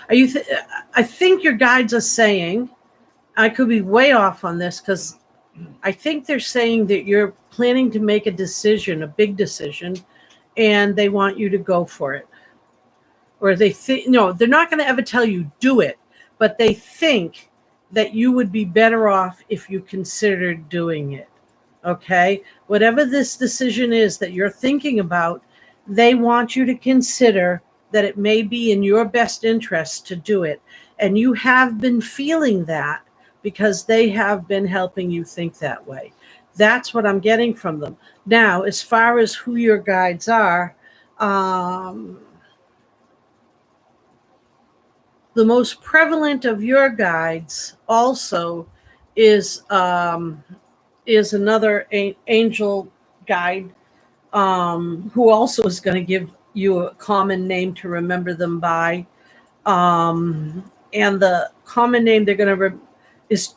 I think your guides are saying, I could be way off on this because I think they're saying that you're planning to make a decision, a big decision, and they want you to go for it. Or they think, no, they're not going to ever tell you do it, but they think that you would be better off if you considered doing it. Okay? Whatever this decision is that you're thinking about, they want you to consider that it may be in your best interest to do it. And you have been feeling that because they have been helping you think that way. That's what I'm getting from them. Now, as far as who your guides are, the most prevalent of your guides also is another angel guide, who also is going to give you a common name to remember them by. And the common name they're going to is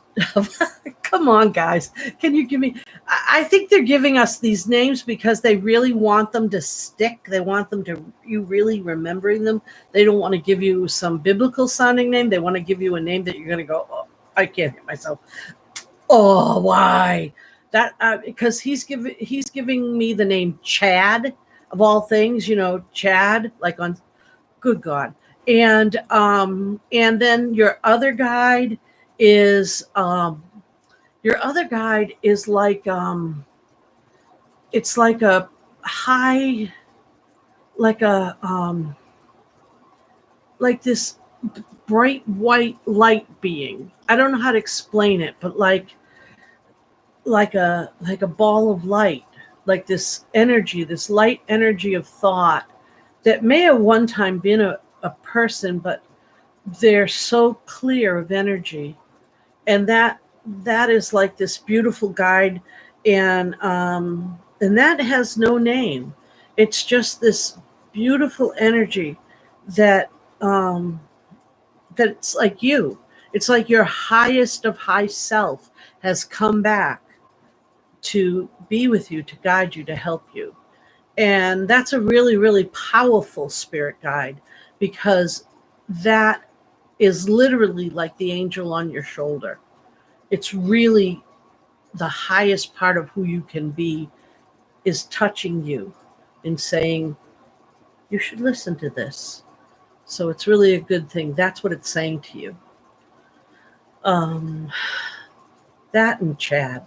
come on, guys, can you give me? I think they're giving us these names because they really want them to stick. They want them to you really remembering them. They don't want to give you some biblical sounding name. They want to give you a name that you're going to go, oh, I can't hit myself. Oh, why? That because he's giving me the name Chad of all things. Chad, like on Good God. And then your other guide is like it's like a high, like a like this bright white light being. I don't know how to explain it, but like a ball of light, like this energy, this light energy of thought that may have one time been a person, but they're so clear of energy, and that is like this beautiful guide, and that has no name. It's just this beautiful energy that um, that's like you. It's like your highest of high self has come back to be with you, to guide you, to help you. And that's a really, really powerful spirit guide, because that is literally like the angel on your shoulder. It's really the highest part of who you can be is touching you and saying, you should listen to this. So it's really a good thing. That's what it's saying to you. Um, that and Chad.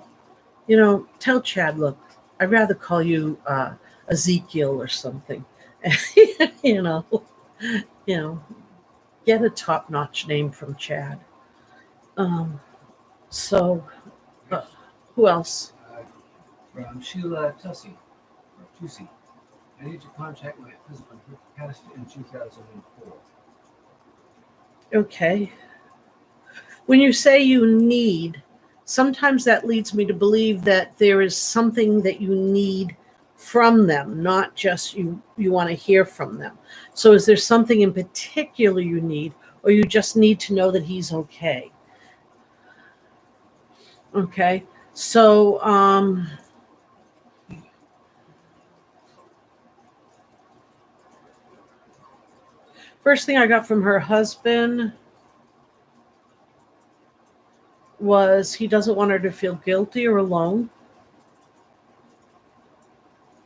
Tell Chad, look, I'd rather call you Ezekiel or something. you know, you know, get a top-notch name from Chad. Um, so, uh, who else? From Sheila Tussey. I need to contact my husband who passed in 2004. Okay. When you say you need, sometimes that leads me to believe that there is something that you need from them, not just you want to hear from them. So is there something in particular you need, or you just need to know that he's okay? Okay. So first thing I got from her husband was he doesn't want her to feel guilty or alone.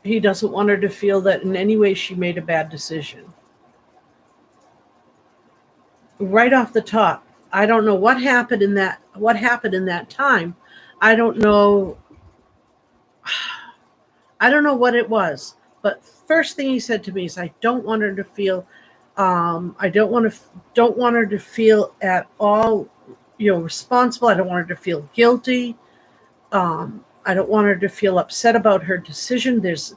He doesn't want her to feel that in any way she made a bad decision. Right off the top, I don't know what happened in that time. I don't know I don't know what it was. But first thing he said to me is, I don't want her to feel I don't want her to feel at all responsible. I don't want her to feel guilty. I don't want her to feel upset about her decision. There's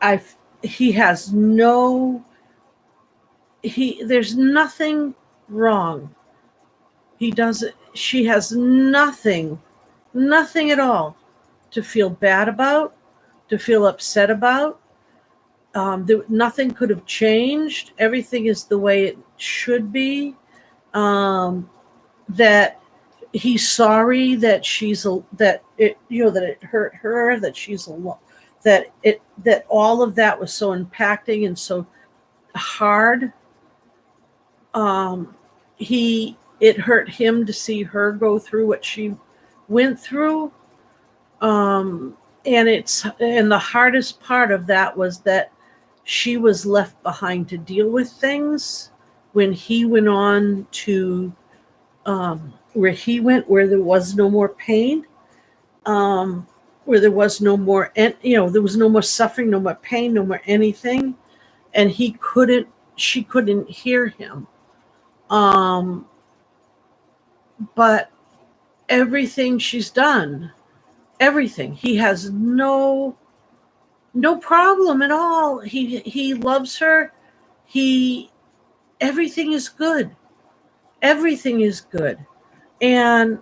I he has no he there's nothing wrong. He doesn't She has nothing at all to feel bad about, to feel upset about. Nothing could have changed. Everything is the way it should be. Um, that he's sorry that that it hurt her, that she's alone, that all of that was so impacting and so hard. He It hurt him to see her go through what she went through. And the hardest part of that was that she was left behind to deal with things when he went on to where he went, where there was no more pain, where there was no more, there was no more suffering, no more pain, no more anything, and she couldn't hear him. Um, but everything she's done, everything, he has no problem at all. He loves her. He Everything is good. Everything is good. And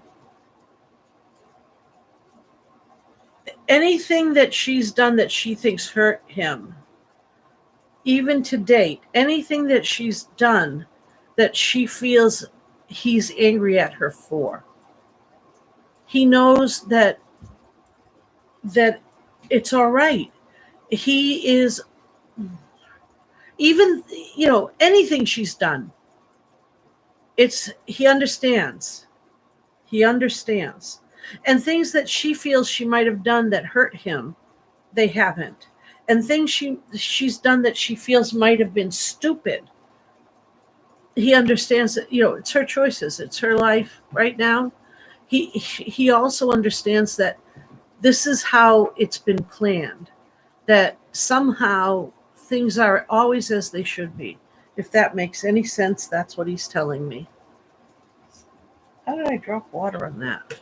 anything that she's done that she thinks hurt him, even to date, anything that she's done that she feels he's angry at her for, he knows that it's all right. He is, even anything she's done, he understands. He understands. And things that she feels she might have done that hurt him, they haven't. And things she's done that she feels might have been stupid, he understands that it's her choices, it's her life right now. He also understands that this is how it's been planned, that somehow things are always as they should be. If that makes any sense, that's what he's telling me. How did I drop water on that?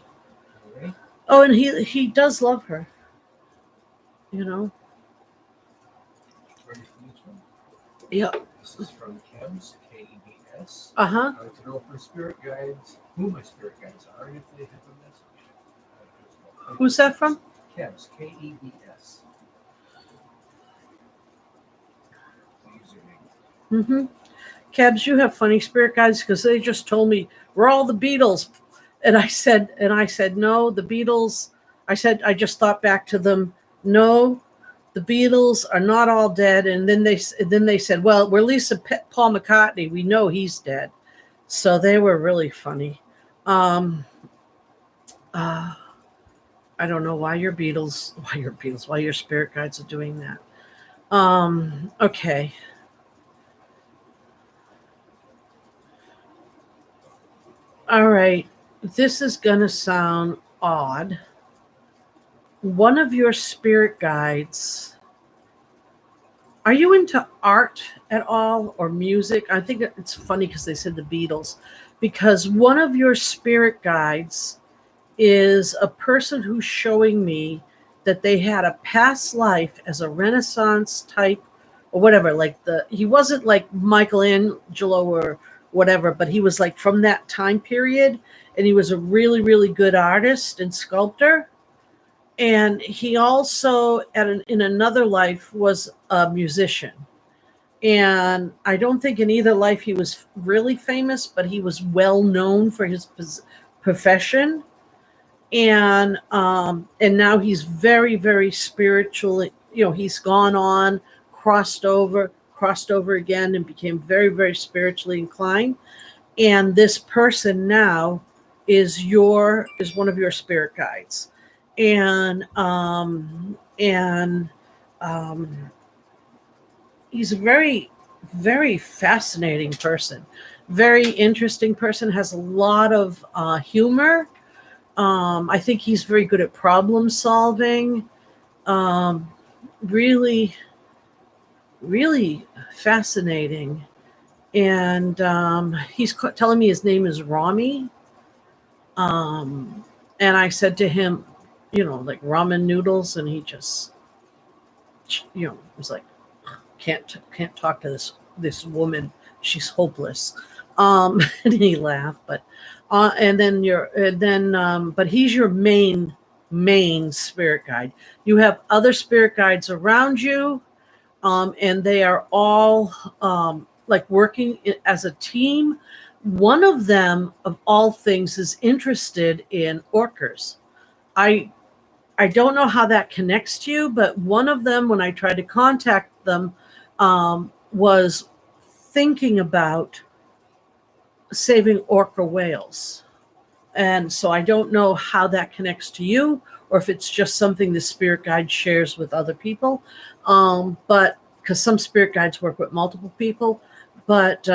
Right? Oh, and he does love her. You know. Ready for this one? Yep. This is from Kebs, Kebs. Uh-huh. I'd like to know for spirit guides who my spirit guides are and if they have a message. Who's that from? Kebs, Kebs. Username. Mm-hmm. Kebs, you have funny spirit guides because they just told me we're all the Beatles, and I said no, the Beatles. I just thought back to them. No, the Beatles are not all dead. And then they said, well, we're Lisa Paul McCartney. We know he's dead. So they were really funny. I don't know why your spirit guides are doing that. Okay. All right. This is going to sound odd. One of your spirit guides, are you into art at all or music? I think it's funny because they said the Beatles, because one of your spirit guides is a person who's showing me that they had a past life as a Renaissance type or whatever. He wasn't like Michelangelo or whatever, but he was like from that time period, and he was a really, really good artist and sculptor. And he also, in another life, was a musician. And I don't think in either life he was really famous, but he was well known for his profession. And now he's very, very spiritually. He's gone on, crossed over again, and became very, very spiritually inclined. And this person now is one of your spirit guides, and he's a very, very fascinating person, very interesting person, has a lot of humor. I think he's very good at problem solving. Really, really fascinating. And he's telling me his name is Rami. And I said to him, like ramen noodles, and he just, was like, can't talk to this woman. She's hopeless. And he laughed, but but he's your main spirit guide. You have other spirit guides around you, and they are all like working as a team. One of them, of all things, is interested in orcas. I don't know how that connects to you, but one of them, when I tried to contact them, was thinking about saving orca whales. And so I don't know how that connects to you, or if it's just something the spirit guide shares with other people. But because some spirit guides work with multiple people, but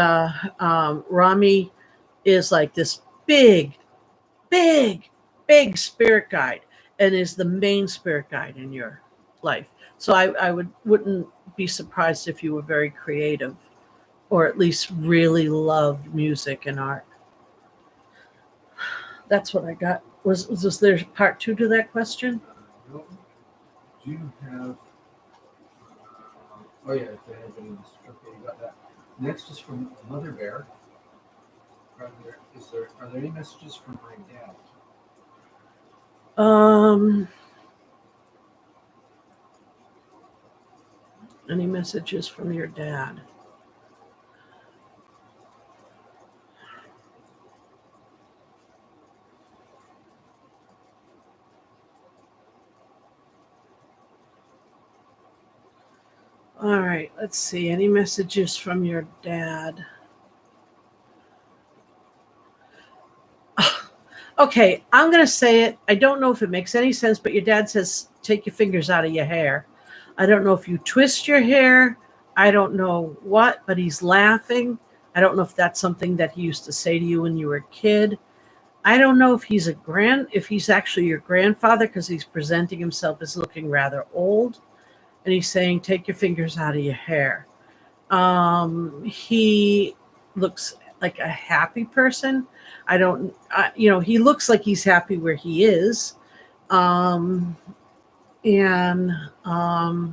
Rami is like this big, big, big spirit guide, and is the main spirit guide in your life. So I wouldn't be surprised if you were very creative, or at least really loved music and art. That's what I got. Was there part 2 to that question? No. Do you have? Oh yeah, if they have any. Okay, you got that. Next is from Mother Bear. Are there any messages from my dad? Any messages from your dad? All right, let's see. Any messages from your dad? Okay, I'm going to say it. I don't know if it makes any sense, but your dad says, take your fingers out of your hair. I don't know if you twist your hair. I don't know what, but he's laughing. I don't know if that's something that he used to say to you when you were a kid. I don't know if he's actually your grandfather, because he's presenting himself as looking rather old. And he's saying, take your fingers out of your hair. He looks like a happy person. He looks like he's happy where he is. Um, and uh,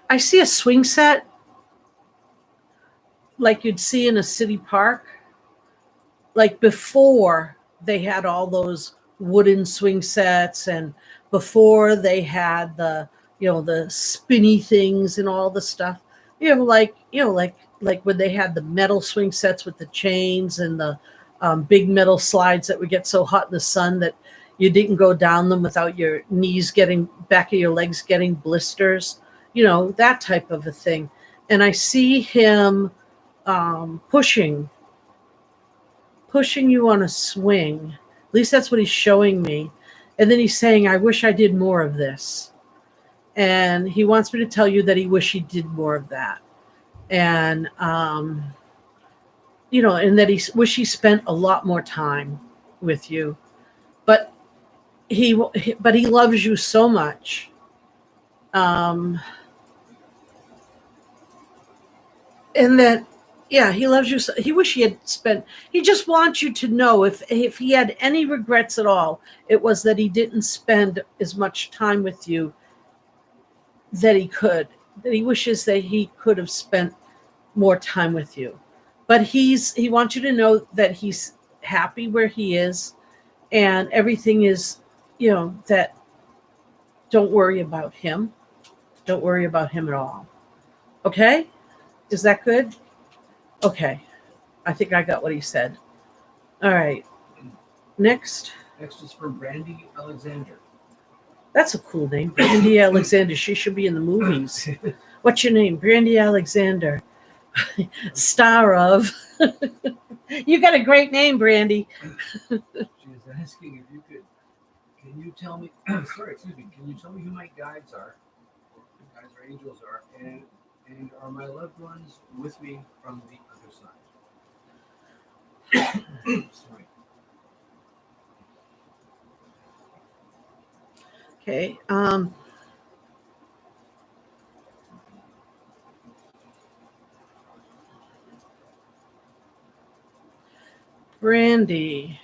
I see a swing set like you'd see in a city park, like before they had all those wooden swing sets, and before they had the spinny things and all the stuff. Like when they had the metal swing sets with the chains and the big metal slides that would get so hot in the sun that you didn't go down them without your knees getting, back of your legs getting blisters, that type of a thing. And I see him pushing you on a swing. At least that's what he's showing me. And then he's saying, I wish I did more of this. And he wants me to tell you that he wish he did more of that. And, and that he wish he spent a lot more time with you. But he loves you so much. And that, yeah, he loves you. He wish he had spent. He just wants you to know, if he had any regrets at all, it was that he didn't spend as much time with you that he could. That he wishes that he could have spent more time with you. But he wants you to know that he's happy where he is, and everything is, that don't worry about him. Don't worry about him at all. Okay? Is that good? Okay. I think I got what he said. All right. Next. Next is from Brandy Alexander. That's a cool name. Brandy Alexander. She should be in the movies. What's your name? Brandy Alexander. Star of. You got a great name, Brandy. She is asking if you could, can you tell me, can you tell me who my guides are, guides or angels are, and are my loved ones with me from the other side? Sorry. Okay. Brandy.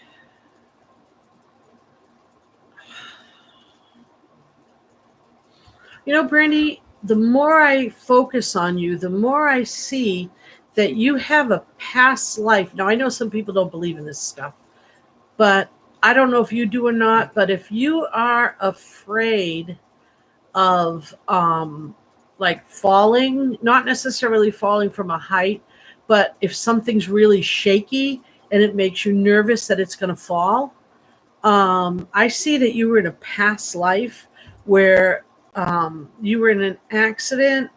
Brandy, the more I focus on you, the more I see that you have a past life. Now, I know some people don't believe in this stuff, but I don't know if you do or not, but if you are afraid of like falling, not necessarily falling from a height, but if something's really shaky and it makes you nervous that it's going to fall, I see that you were in a past life where you were in an accident,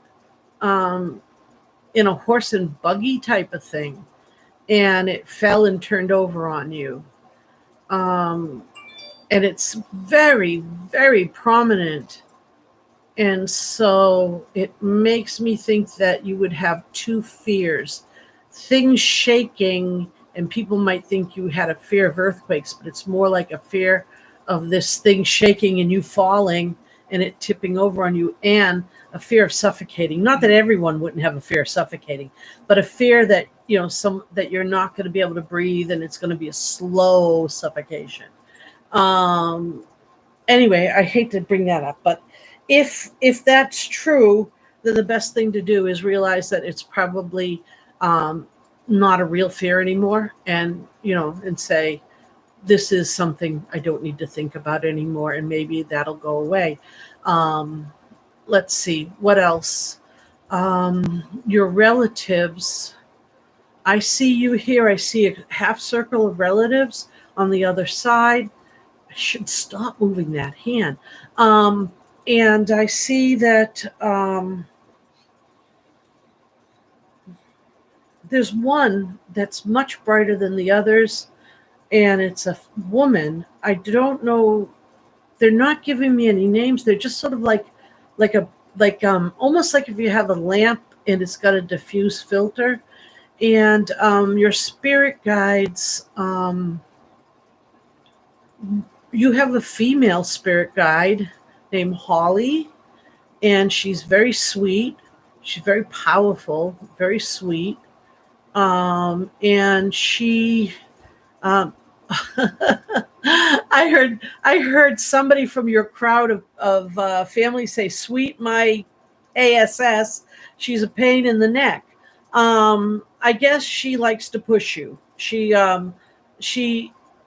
in a horse and buggy type of thing, and it fell and turned over on you. And it's very, very prominent. And so it makes me think that you would have two fears: things shaking, and people might think you had a fear of earthquakes, but it's more like a fear of this thing shaking and you falling and it tipping over on you, and a fear of suffocating. Not that everyone wouldn't have a fear of suffocating, but a fear that, that you're not going to be able to breathe and it's going to be a slow suffocation. Anyway, I hate to bring that up, but if that's true, then the best thing to do is realize that it's probably not a real fear anymore, and and say, this is something I don't need to think about anymore, and maybe that'll go away. Let's see, what else? Your relatives. I see you here. I see a half circle of relatives on the other side. I should stop moving that hand. And I see that there's one that's much brighter than the others, and it's a woman. I don't know. They're not giving me any names. They're just sort of like almost like if you have a lamp and it's got a diffuse filter. And your spirit guides. You have a female spirit guide named Holly, and she's very sweet. She's very powerful, very sweet. And she, I heard somebody from your crowd of family say, "Sweet my ASS. She's a pain in the neck. I guess she likes to push you. She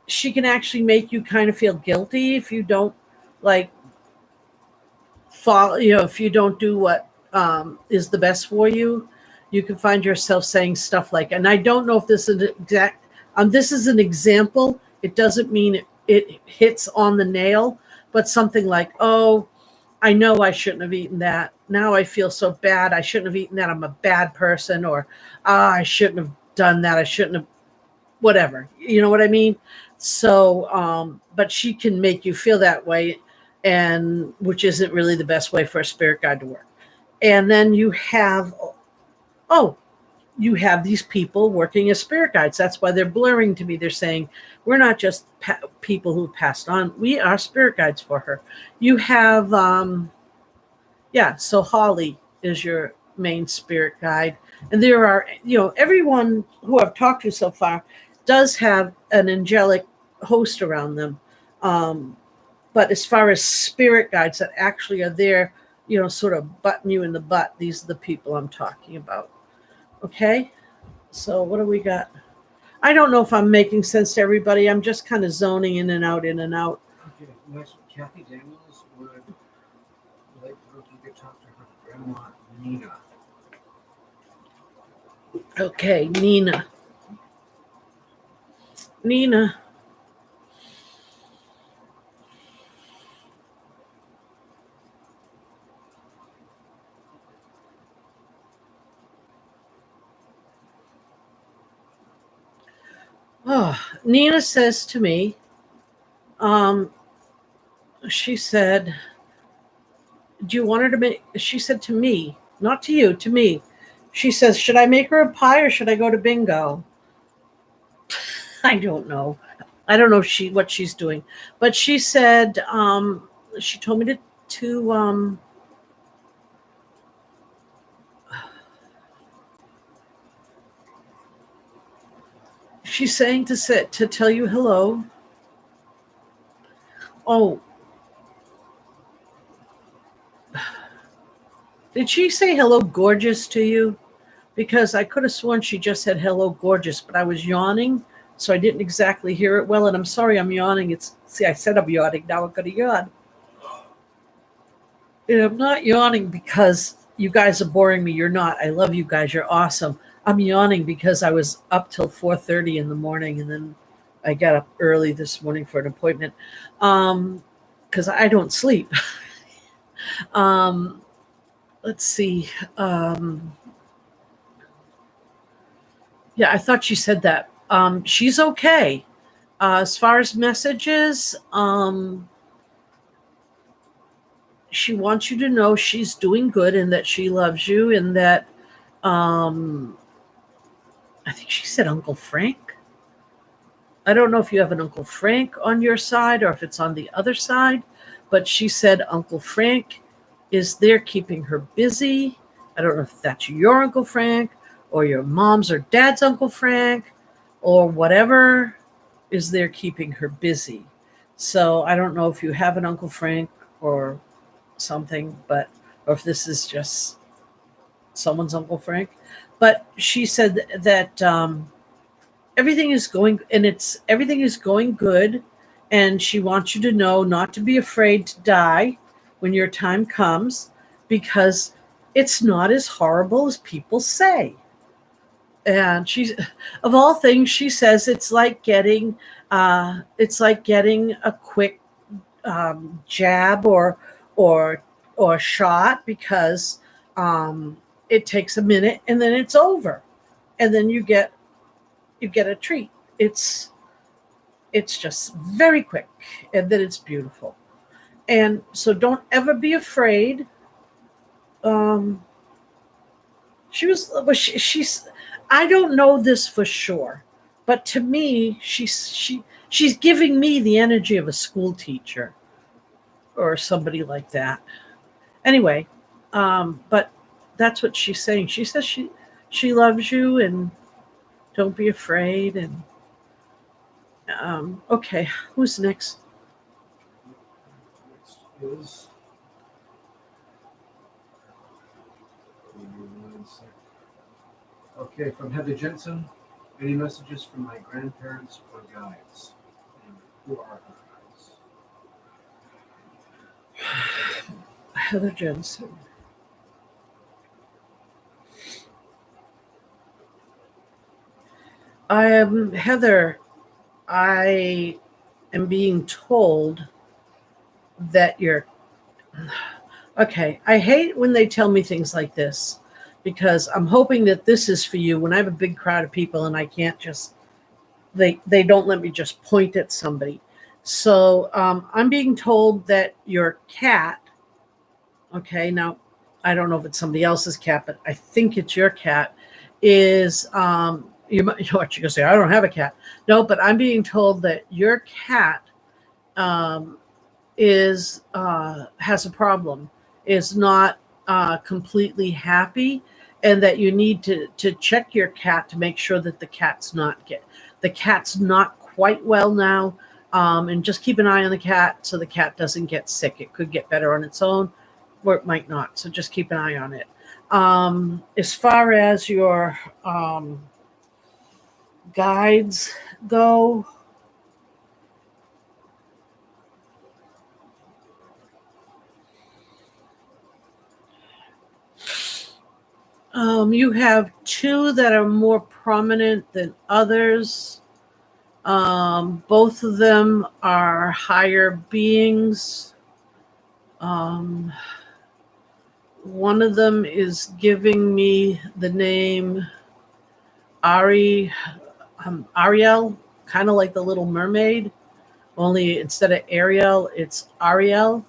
she can actually make you kind of feel guilty if you don't like follow, if you don't do what is the best for you. You can find yourself saying stuff like, and I don't know if this is an exact, this is an example. It doesn't mean it hits on the nail, but something like, oh, I know I shouldn't have eaten that. Now I feel so bad. I shouldn't have eaten that. I'm a bad person. Or, I shouldn't have done that. I shouldn't have, whatever. You know what I mean? So, but she can make you feel that way, and which isn't really the best way for a spirit guide to work. And then oh, you have these people working as spirit guides. That's why they're blurring to me. They're saying, we're not just people who've passed on. We are spirit guides for her. You have, yeah, so Holly is your main spirit guide. And there are, everyone who I've talked to so far does have an angelic host around them. But as far as spirit guides that actually are there, sort of button you in the butt, these are the people I'm talking about. Okay? So what do we got? I don't know if I'm making sense to everybody. I'm just kind of zoning in and out, in and out. Okay, next, Kathy Daniels would like to know if you could talk to her grandma, Nina. Okay, Nina. Nina. Oh, Nina says to me, she said, do you want her to make, she said to me, not to you, to me. She says, should I make her a pie or should I go to bingo? I don't know. I don't know if what she's doing. But she said, she told me to she's saying to tell you hello. Oh, did she say hello gorgeous to you? Because I could have sworn she just said hello gorgeous, but I was yawning, so I didn't exactly hear it well. And I'm sorry I'm yawning. I said I'm yawning. Now I'm going to yawn. And I'm not yawning because you guys are boring me. You're not. I love you guys. You're awesome. I'm yawning because I was up till 4:30 in the morning, and then I got up early this morning for an appointment because I don't sleep. um, let's see. Yeah, I thought she said that. She's okay. As far as messages, she wants you to know she's doing good and that she loves you, and that I think she said Uncle Frank. I don't know if you have an Uncle Frank on your side or if it's on the other side, but she said Uncle Frank is there keeping her busy. I don't know if that's your Uncle Frank or your mom's or dad's Uncle Frank or whatever is there keeping her busy. So I don't know if you have an Uncle Frank or something, or if this is just someone's Uncle Frank. But she said that everything is going good, and she wants you to know not to be afraid to die when your time comes, because it's not as horrible as people say. And she's, of all things, she says it's like getting a quick jab or or shot, because it takes a minute and then it's over, and then you get a treat. It's just very quick, and then it's beautiful. And so don't ever be afraid. Um, she was well, she's I don't know this for sure, but to me she's giving me the energy of a school teacher or somebody like that. Anyway, but that's what she's saying. She says she loves you, and don't be afraid. And okay, who's next? Next is 1 sec. Okay, from Heather Jensen. Any messages from my grandparents or guides? And who are her guides? Heather Jensen. Heather, I am being told that you're okay. I hate when they tell me things like this because I'm hoping that this is for you when I have a big crowd of people and I can't just they don't let me just point at somebody. So I'm being told that your cat, okay, now I don't know if it's somebody else's cat, but I think it's your cat, is you know what you're gonna say, I don't have a cat. No, but I'm being told that your cat um, is has a problem, is not completely happy, and that you need to check your cat to make sure that the cat's not quite well now, and just keep an eye on the cat so the cat doesn't get sick. It could get better on its own, or it might not. So just keep an eye on it. As far as your guides go, you have two that are more prominent than others. Both of them are higher beings. Um, One of them is giving me the name Ariel, kind of like the Little Mermaid, only instead of Ariel, it's Ariel,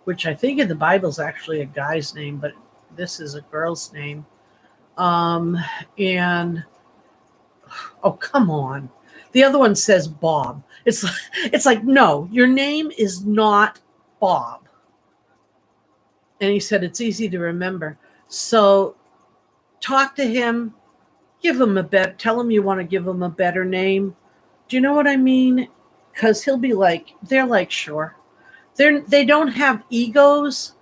which I think in the Bible is actually a guy's name, but this is a girl's name. Um, and oh, come on. The other one says Bob. It's like no, your name is not Bob. And he said it's easy to remember. So talk to him, give him tell him you want to give him a better name. Do you know what I mean? Because he'll be like, they're like, sure. They don't have egos,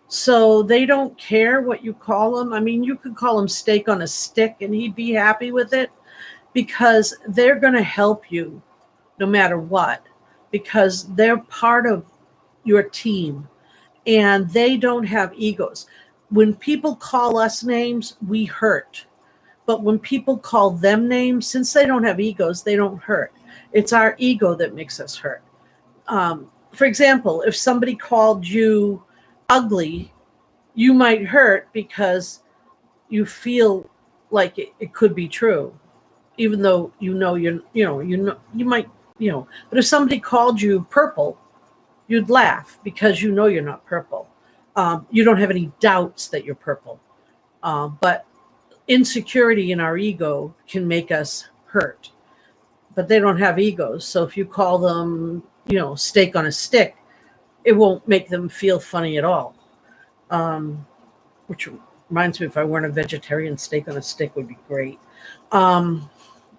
so they don't care what you call them. I mean, you could call him steak on a stick and he'd be happy with it because they're going to help you no matter what, because they're part of your team and they don't have egos. When people call us names, we hurt. But when people call them names, since they don't have egos, they don't hurt. It's our ego that makes us hurt. For example, if somebody called you ugly, you might hurt because you feel like it could be true, even though you might, but if somebody called you purple, you'd laugh because you know you're not purple. You don't have any doubts that you're purple. But insecurity in our ego can make us hurt, but they don't have egos. So if you call them, steak on a stick, it won't make them feel funny at all. Which reminds me, if I weren't a vegetarian, steak on a stick would be great. Um,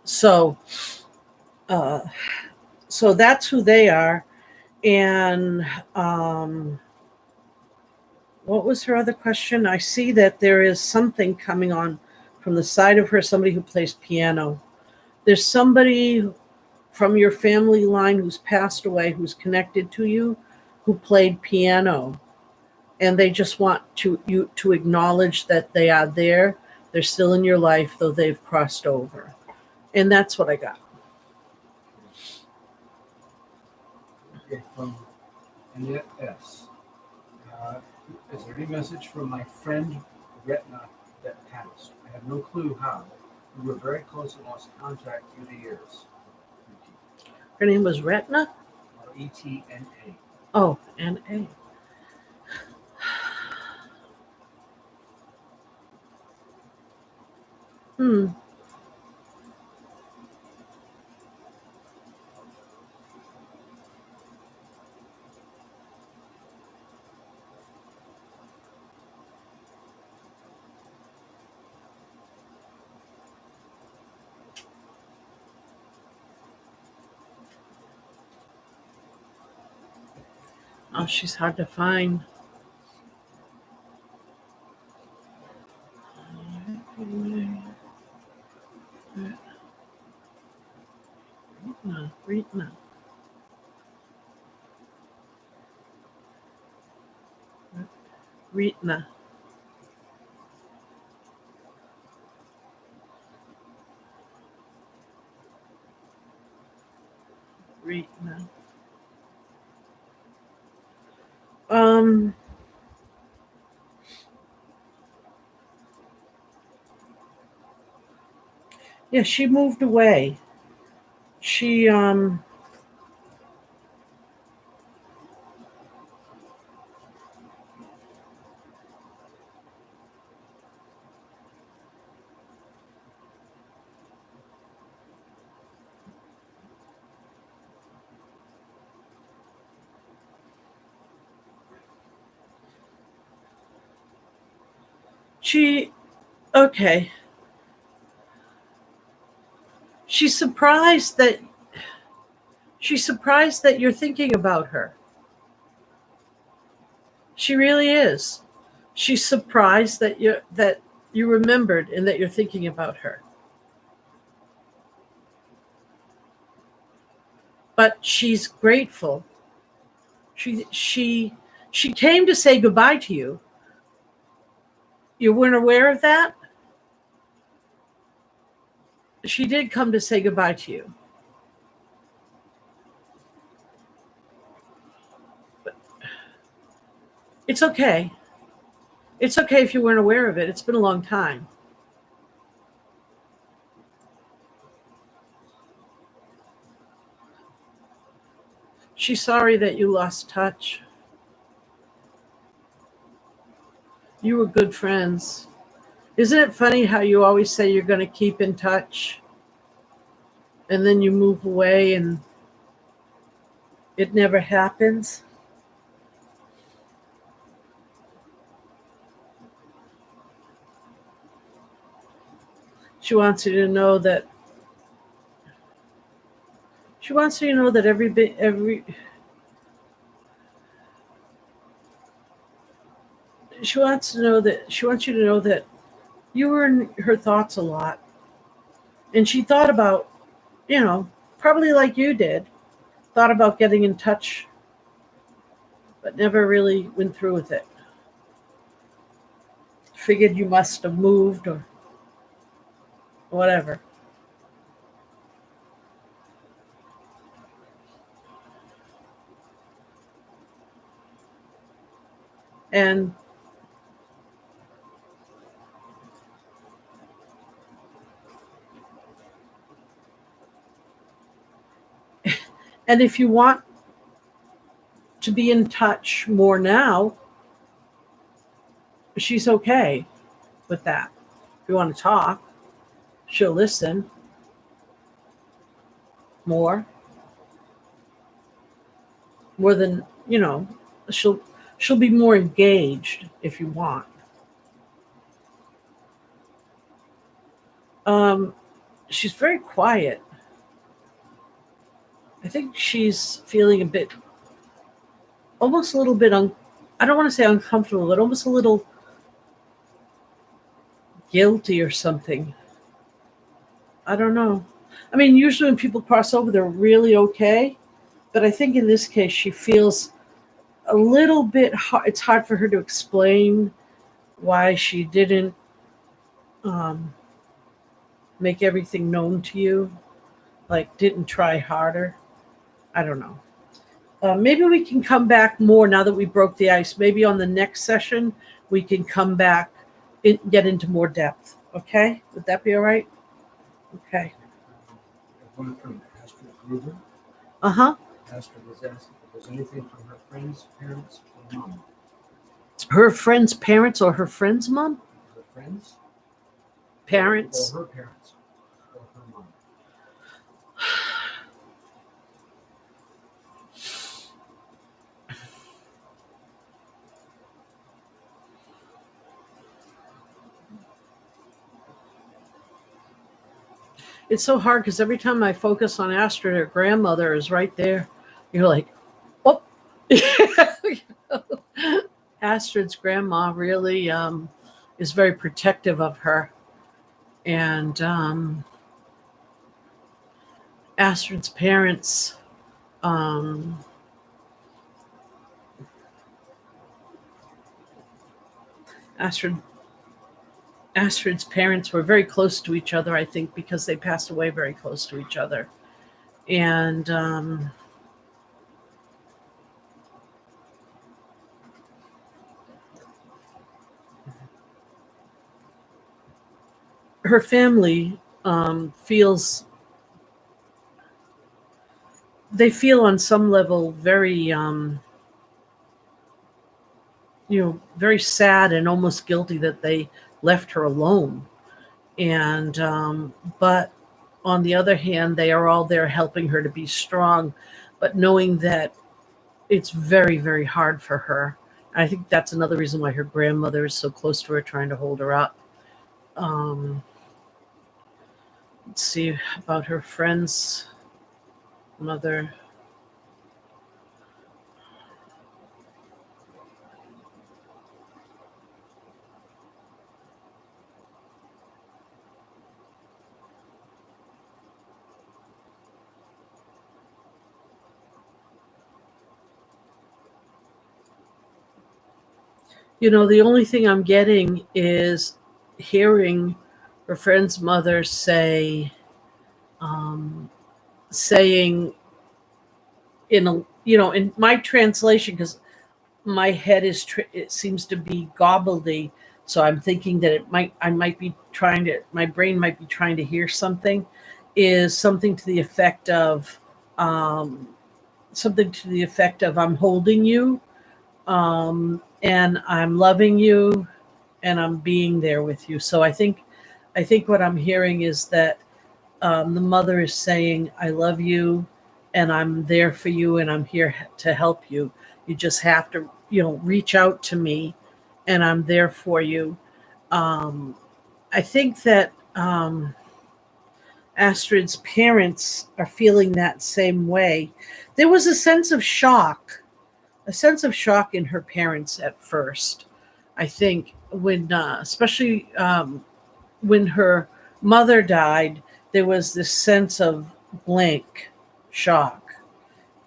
so, uh, so that's who they are. And what was her other question? I see that there is something coming on from the side of her, somebody who plays piano. There's somebody from your family line who's passed away, who's connected to you, who played piano. And they just want you to acknowledge that they are there. They're still in your life, though they've crossed over. And that's what I got. Okay, from Annette S. Is there any message from my friend Retna that passed? I have no clue how. We were very close and lost contact through the years. Her name was Retna? Etna. Oh, N-A. Hmm. Oh, she's hard to find. Ritna. Ritna. Um, yeah, she moved away. She she okay. She's surprised that you're thinking about her. She really is. She's surprised that you remembered and that you're thinking about her. But she's grateful. She came to say goodbye to you. You weren't aware of that? She did come to say goodbye to you. But it's okay. It's okay if you weren't aware of it. It's been a long time. She's sorry that you lost touch. You were good friends. Isn't it funny how you always say you're going to keep in touch and then you move away and it never happens? She wants you to know that every she wants you to know that you were in her thoughts a lot, and she thought about, probably like you did, thought about getting in touch, but never really went through with it. Figured you must have moved or whatever. And and if you want to be in touch more now, she's okay with that. If you want to talk, she'll listen more, more than she'll she'll be more engaged if you want. Um, she's very quiet. I think she's feeling a bit, almost a little bit I don't want to say uncomfortable, but almost a little guilty or something. I don't know. I mean, usually when people cross over, they're really okay. But I think in this case, she feels a little bit hard. It's hard for her to explain why she didn't um, make everything known to you, like didn't try harder. I don't know. Maybe we can come back more now that we broke the ice. Maybe on the next session, we can come back and get into more depth. Okay? Would that be all right? Okay. One from Astrid Gruber. Uh huh. Astrid was asking if there's anything from her friends, parents, or mom. Her friend's parents or her friend's mom? Her friends? Parents. Or her parents. Or her mom. It's so hard because every time I focus on Astrid, her grandmother is right there. You're like, oh. Astrid's grandma really is very protective of her. And Astrid's parents, um, Astrid Astrid's parents were very close to each other, I think, because they passed away very close to each other. And her family feels, they feel on some level very, very sad and almost guilty that they left her alone. And, but on the other hand, they are all there helping her to be strong, but knowing that it's very, very hard for her. I think that's another reason why her grandmother is so close to her, trying to hold her up. Um, let's see about her friend's mother. The only thing I'm getting is hearing her friend's mother um, saying in my translation, because my head it seems to be gobbledy, so I'm thinking that I might be trying to, my brain might be trying to hear something, is something to the effect of, um, I'm holding you, and I'm loving you, and I'm being there with you. So I think what I'm hearing is that, the mother is saying, I love you, and I'm there for you, and I'm here to help you. You just have to, reach out to me, and I'm there for you. Um, I think that, Astrid's parents are feeling that same way. There was a sense of shock in her parents at first. I think when, especially when her mother died, there was this sense of blank shock,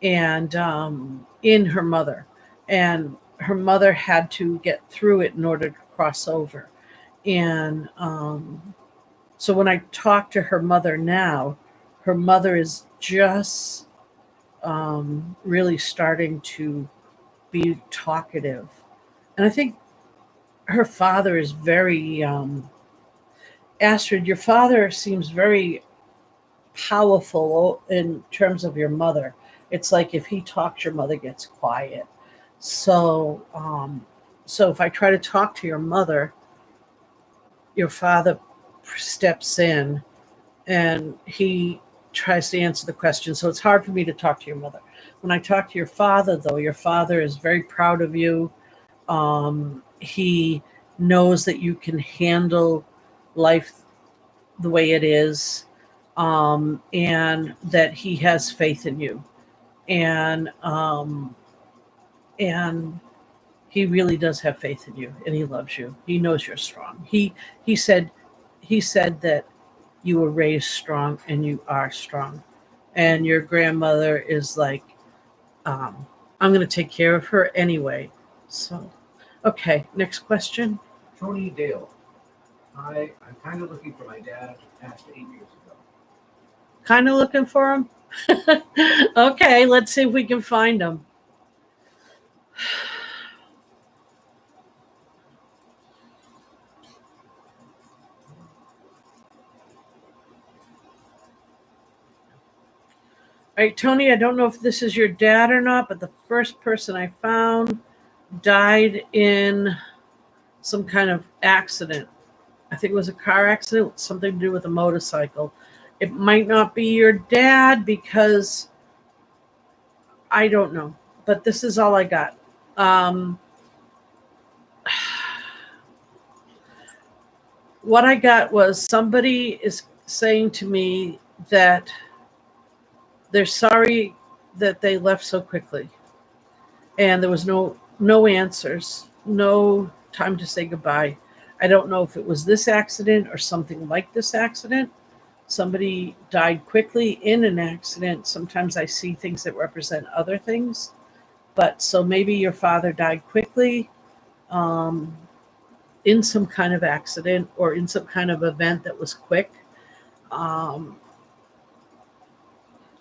and in her mother, and her mother had to get through it in order to cross over. And so when I talk to her mother now, her mother is just really starting to be talkative, and I think her father is very, Astrid, your father seems very powerful in terms of your mother. It's like if he talks, your mother gets quiet. So, so if I try to talk to your mother, your father steps in and he tries to answer the question. So it's hard for me to talk to your mother. When I talk to your father, though, your father is very proud of you. He knows that you can handle life the way it is, and that he has faith in you, and and he really does have faith in you, and he loves you. He knows you're strong. He said he said that you were raised strong, and you are strong. And your grandmother is like, um, I'm going to take care of her anyway. So, okay, next question. Tony Dale. Hi, I'm kind of looking for my dad who passed 8 years ago. Kind of looking for him. Okay, let's see if we can find him. All right, Tony, I don't know if this is your dad or not, but the first person I found died in some kind of accident. I think it was a car accident, something to do with a motorcycle. It might not be your dad because I don't know, but this is all I got. Um, what I got was somebody is saying to me that they're sorry that they left so quickly, and there was no answers, no time to say goodbye. I don't know if it was this accident or something like this accident. Somebody died quickly in an accident. Sometimes I see things that represent other things, but so maybe your father died quickly. Um, in some kind of accident or in some kind of event that was quick. Um,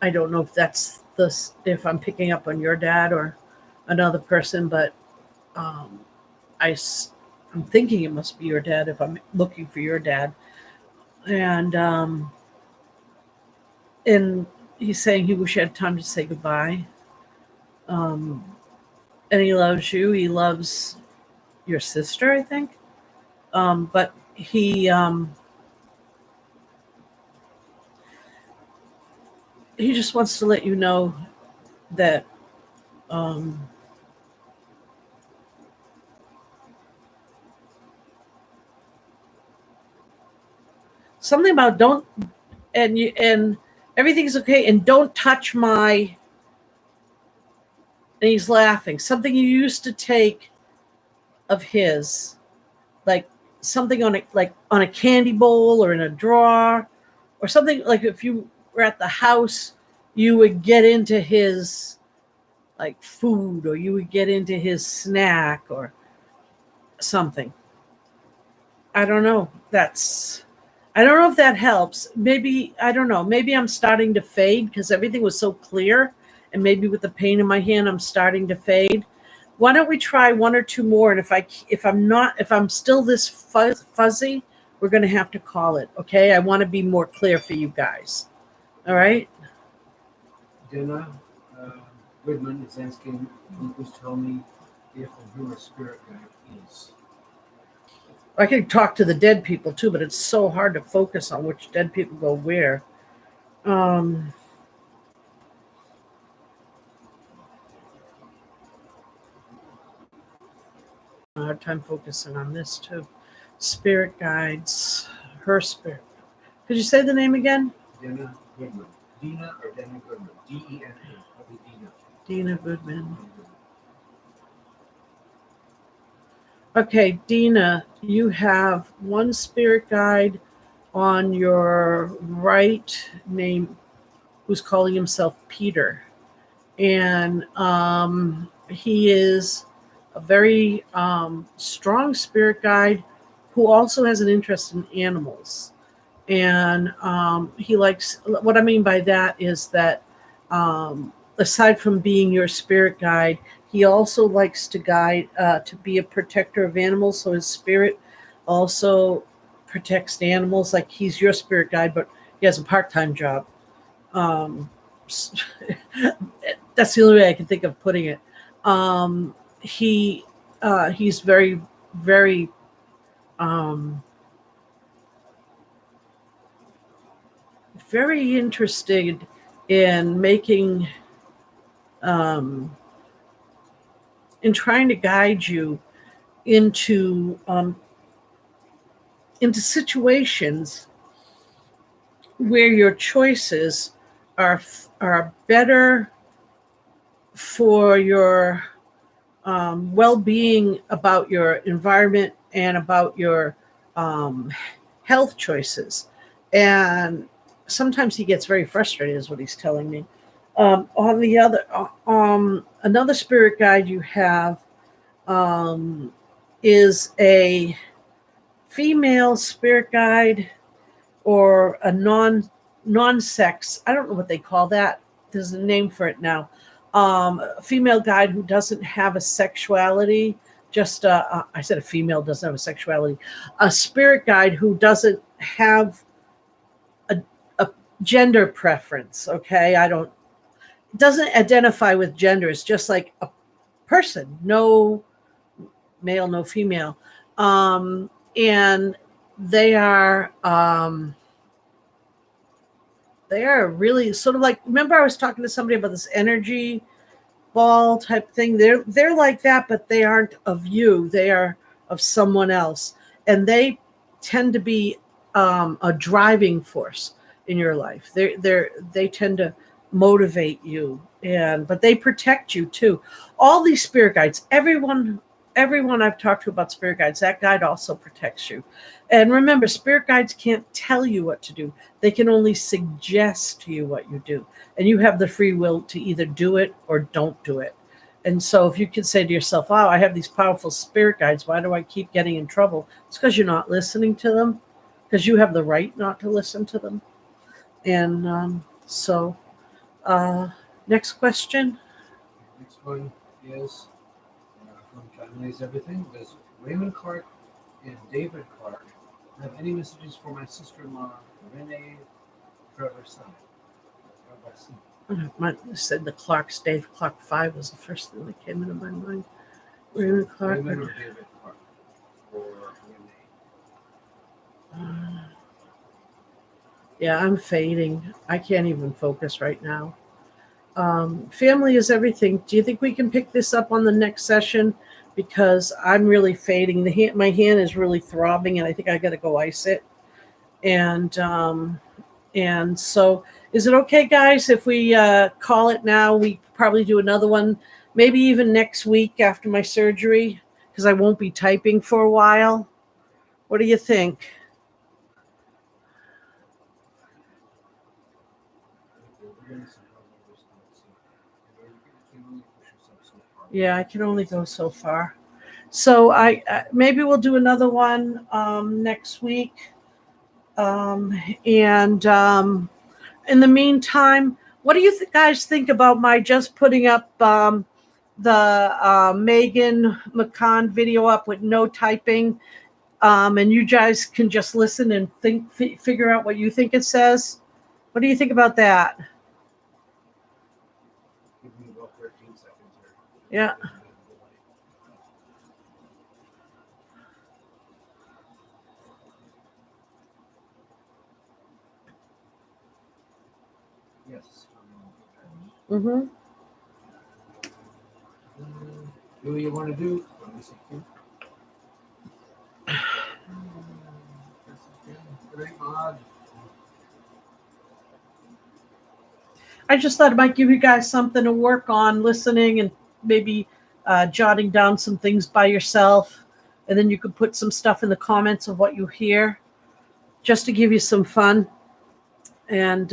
I don't know if that's this, if I'm picking up on your dad or another person, but um, I'm thinking it must be your dad if I'm looking for your dad. And and he's saying he wish he had time to say goodbye. Um, and he loves you. He loves your sister, I think. But he just wants to let you know that um, something about don't and everything's okay and don't touch my, and he's laughing, something you used to take of his, like something on a, like on a candy bowl or in a drawer or something, like if you were at the house you would get into his like food or you would get into his snack or something. I don't know. I don't know if that helps. Maybe, I don't know. Maybe I'm starting to fade because everything was so clear. And maybe with the pain in my hand, I'm starting to fade. Why don't we try one or two more? And if I'm still this fuzzy, we're going to have to call it. Okay. I want to be more clear for you guys. All right. Jenna uh, Goodman is asking, can you please tell me if and who a spirit guide is? I can talk to the dead people too, but it's so hard to focus on which dead people go where. Um, a hard time focusing on this too. Spirit guides, her spirit. Could you say the name again? Jenna Goodman. Dina or Jenna Goodman? Dena. Probably Dina. Dina Goodman. Okay, Dina, you have one spirit guide on your right name who's calling himself Peter. And he is a very strong spirit guide who also has an interest in animals. And he likes, what I mean by that is that aside from being your spirit guide, he also likes to guide, to be a protector of animals. So his spirit also protects the animals. Like he's your spirit guide, but he has a part-time job. Um, that's the only way I can think of putting it. He he's very, very very interested in making um, in trying to guide you into situations where your choices are better for your well-being, about your environment and about your um, health choices. And sometimes he gets very frustrated, is what he's telling me. On the other, another spirit guide you have um, is a female spirit guide or a non-sex. I don't know what they call that. There's a name for it now. A female guide who doesn't have a sexuality. I said a female doesn't have a sexuality. A spirit guide who doesn't have a gender preference. Okay, doesn't identify with gender. It's just like a person, no male, no female, and they are really sort of like, remember I was talking to somebody about this energy ball type thing. They're like that, but they aren't of you. They are of someone else, and they tend to be a driving force in your life. They tend to motivate you, but they protect you too. All these spirit guides, everyone I've talked to about spirit guides, that guide also protects you. And remember, spirit guides can't tell you what to do. They can only suggest to you what you do. And you have the free will to either do it or don't do it. And so if you can say to yourself, wow, I have these powerful spirit guides, why do I keep getting in trouble? It's because you're not listening to them, because you have the right not to listen to them. And next question. Next one is from Families Everything. Does Raymond Clark and David Clark have any messages for my sister-in-law, Renee Traversi? I said the Clarks, Dave Clark 5 was the first thing that came into my mind. Raymond Clark. Raymond or David Clark for Renee? Yeah, I'm fading. I can't even focus right now. Family is everything. Do you think we can pick this up on the next session? Because I'm really fading. My hand is really throbbing, and I think I got to go ice it. And so, is it okay, guys, if we call it now? We probably do another one, maybe even next week after my surgery, because I won't be typing for a while. What do you think? Yeah, I can only go so far. So I maybe we'll do another one next week. And in the meantime, what do you guys think about my just putting up the Megan McCann video up with no typing? And you guys can just listen and figure out what you think it says. What do you think about that? Give me about 13 seconds here. Yeah. Yes. Mm-hmm. Do what you want to do. Let me see here. Great mod. I just thought it might give you guys something to work on, listening and maybe jotting down some things by yourself. And then you could put some stuff in the comments of what you hear, just to give you some fun. And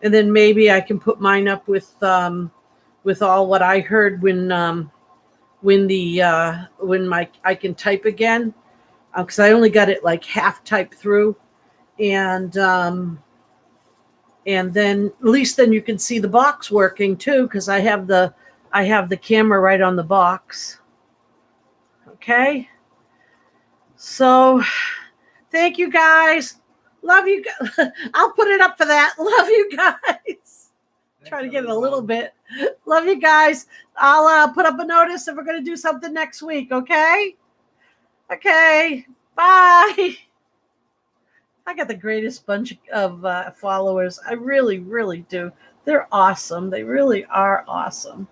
then maybe I can put mine up with all what I heard when I can type again, because I only got it like half typed through, and then at least then you can see the box working too, because I have the camera right on the box. Okay, so thank you guys. Love you. I'll put it up for that. Love you guys. Try to get it a little bit. Love you guys. I'll put up a notice if we're going to do something next week. Okay. Okay. Bye. I got the greatest bunch of followers. I really, really do. They're awesome. They really are awesome.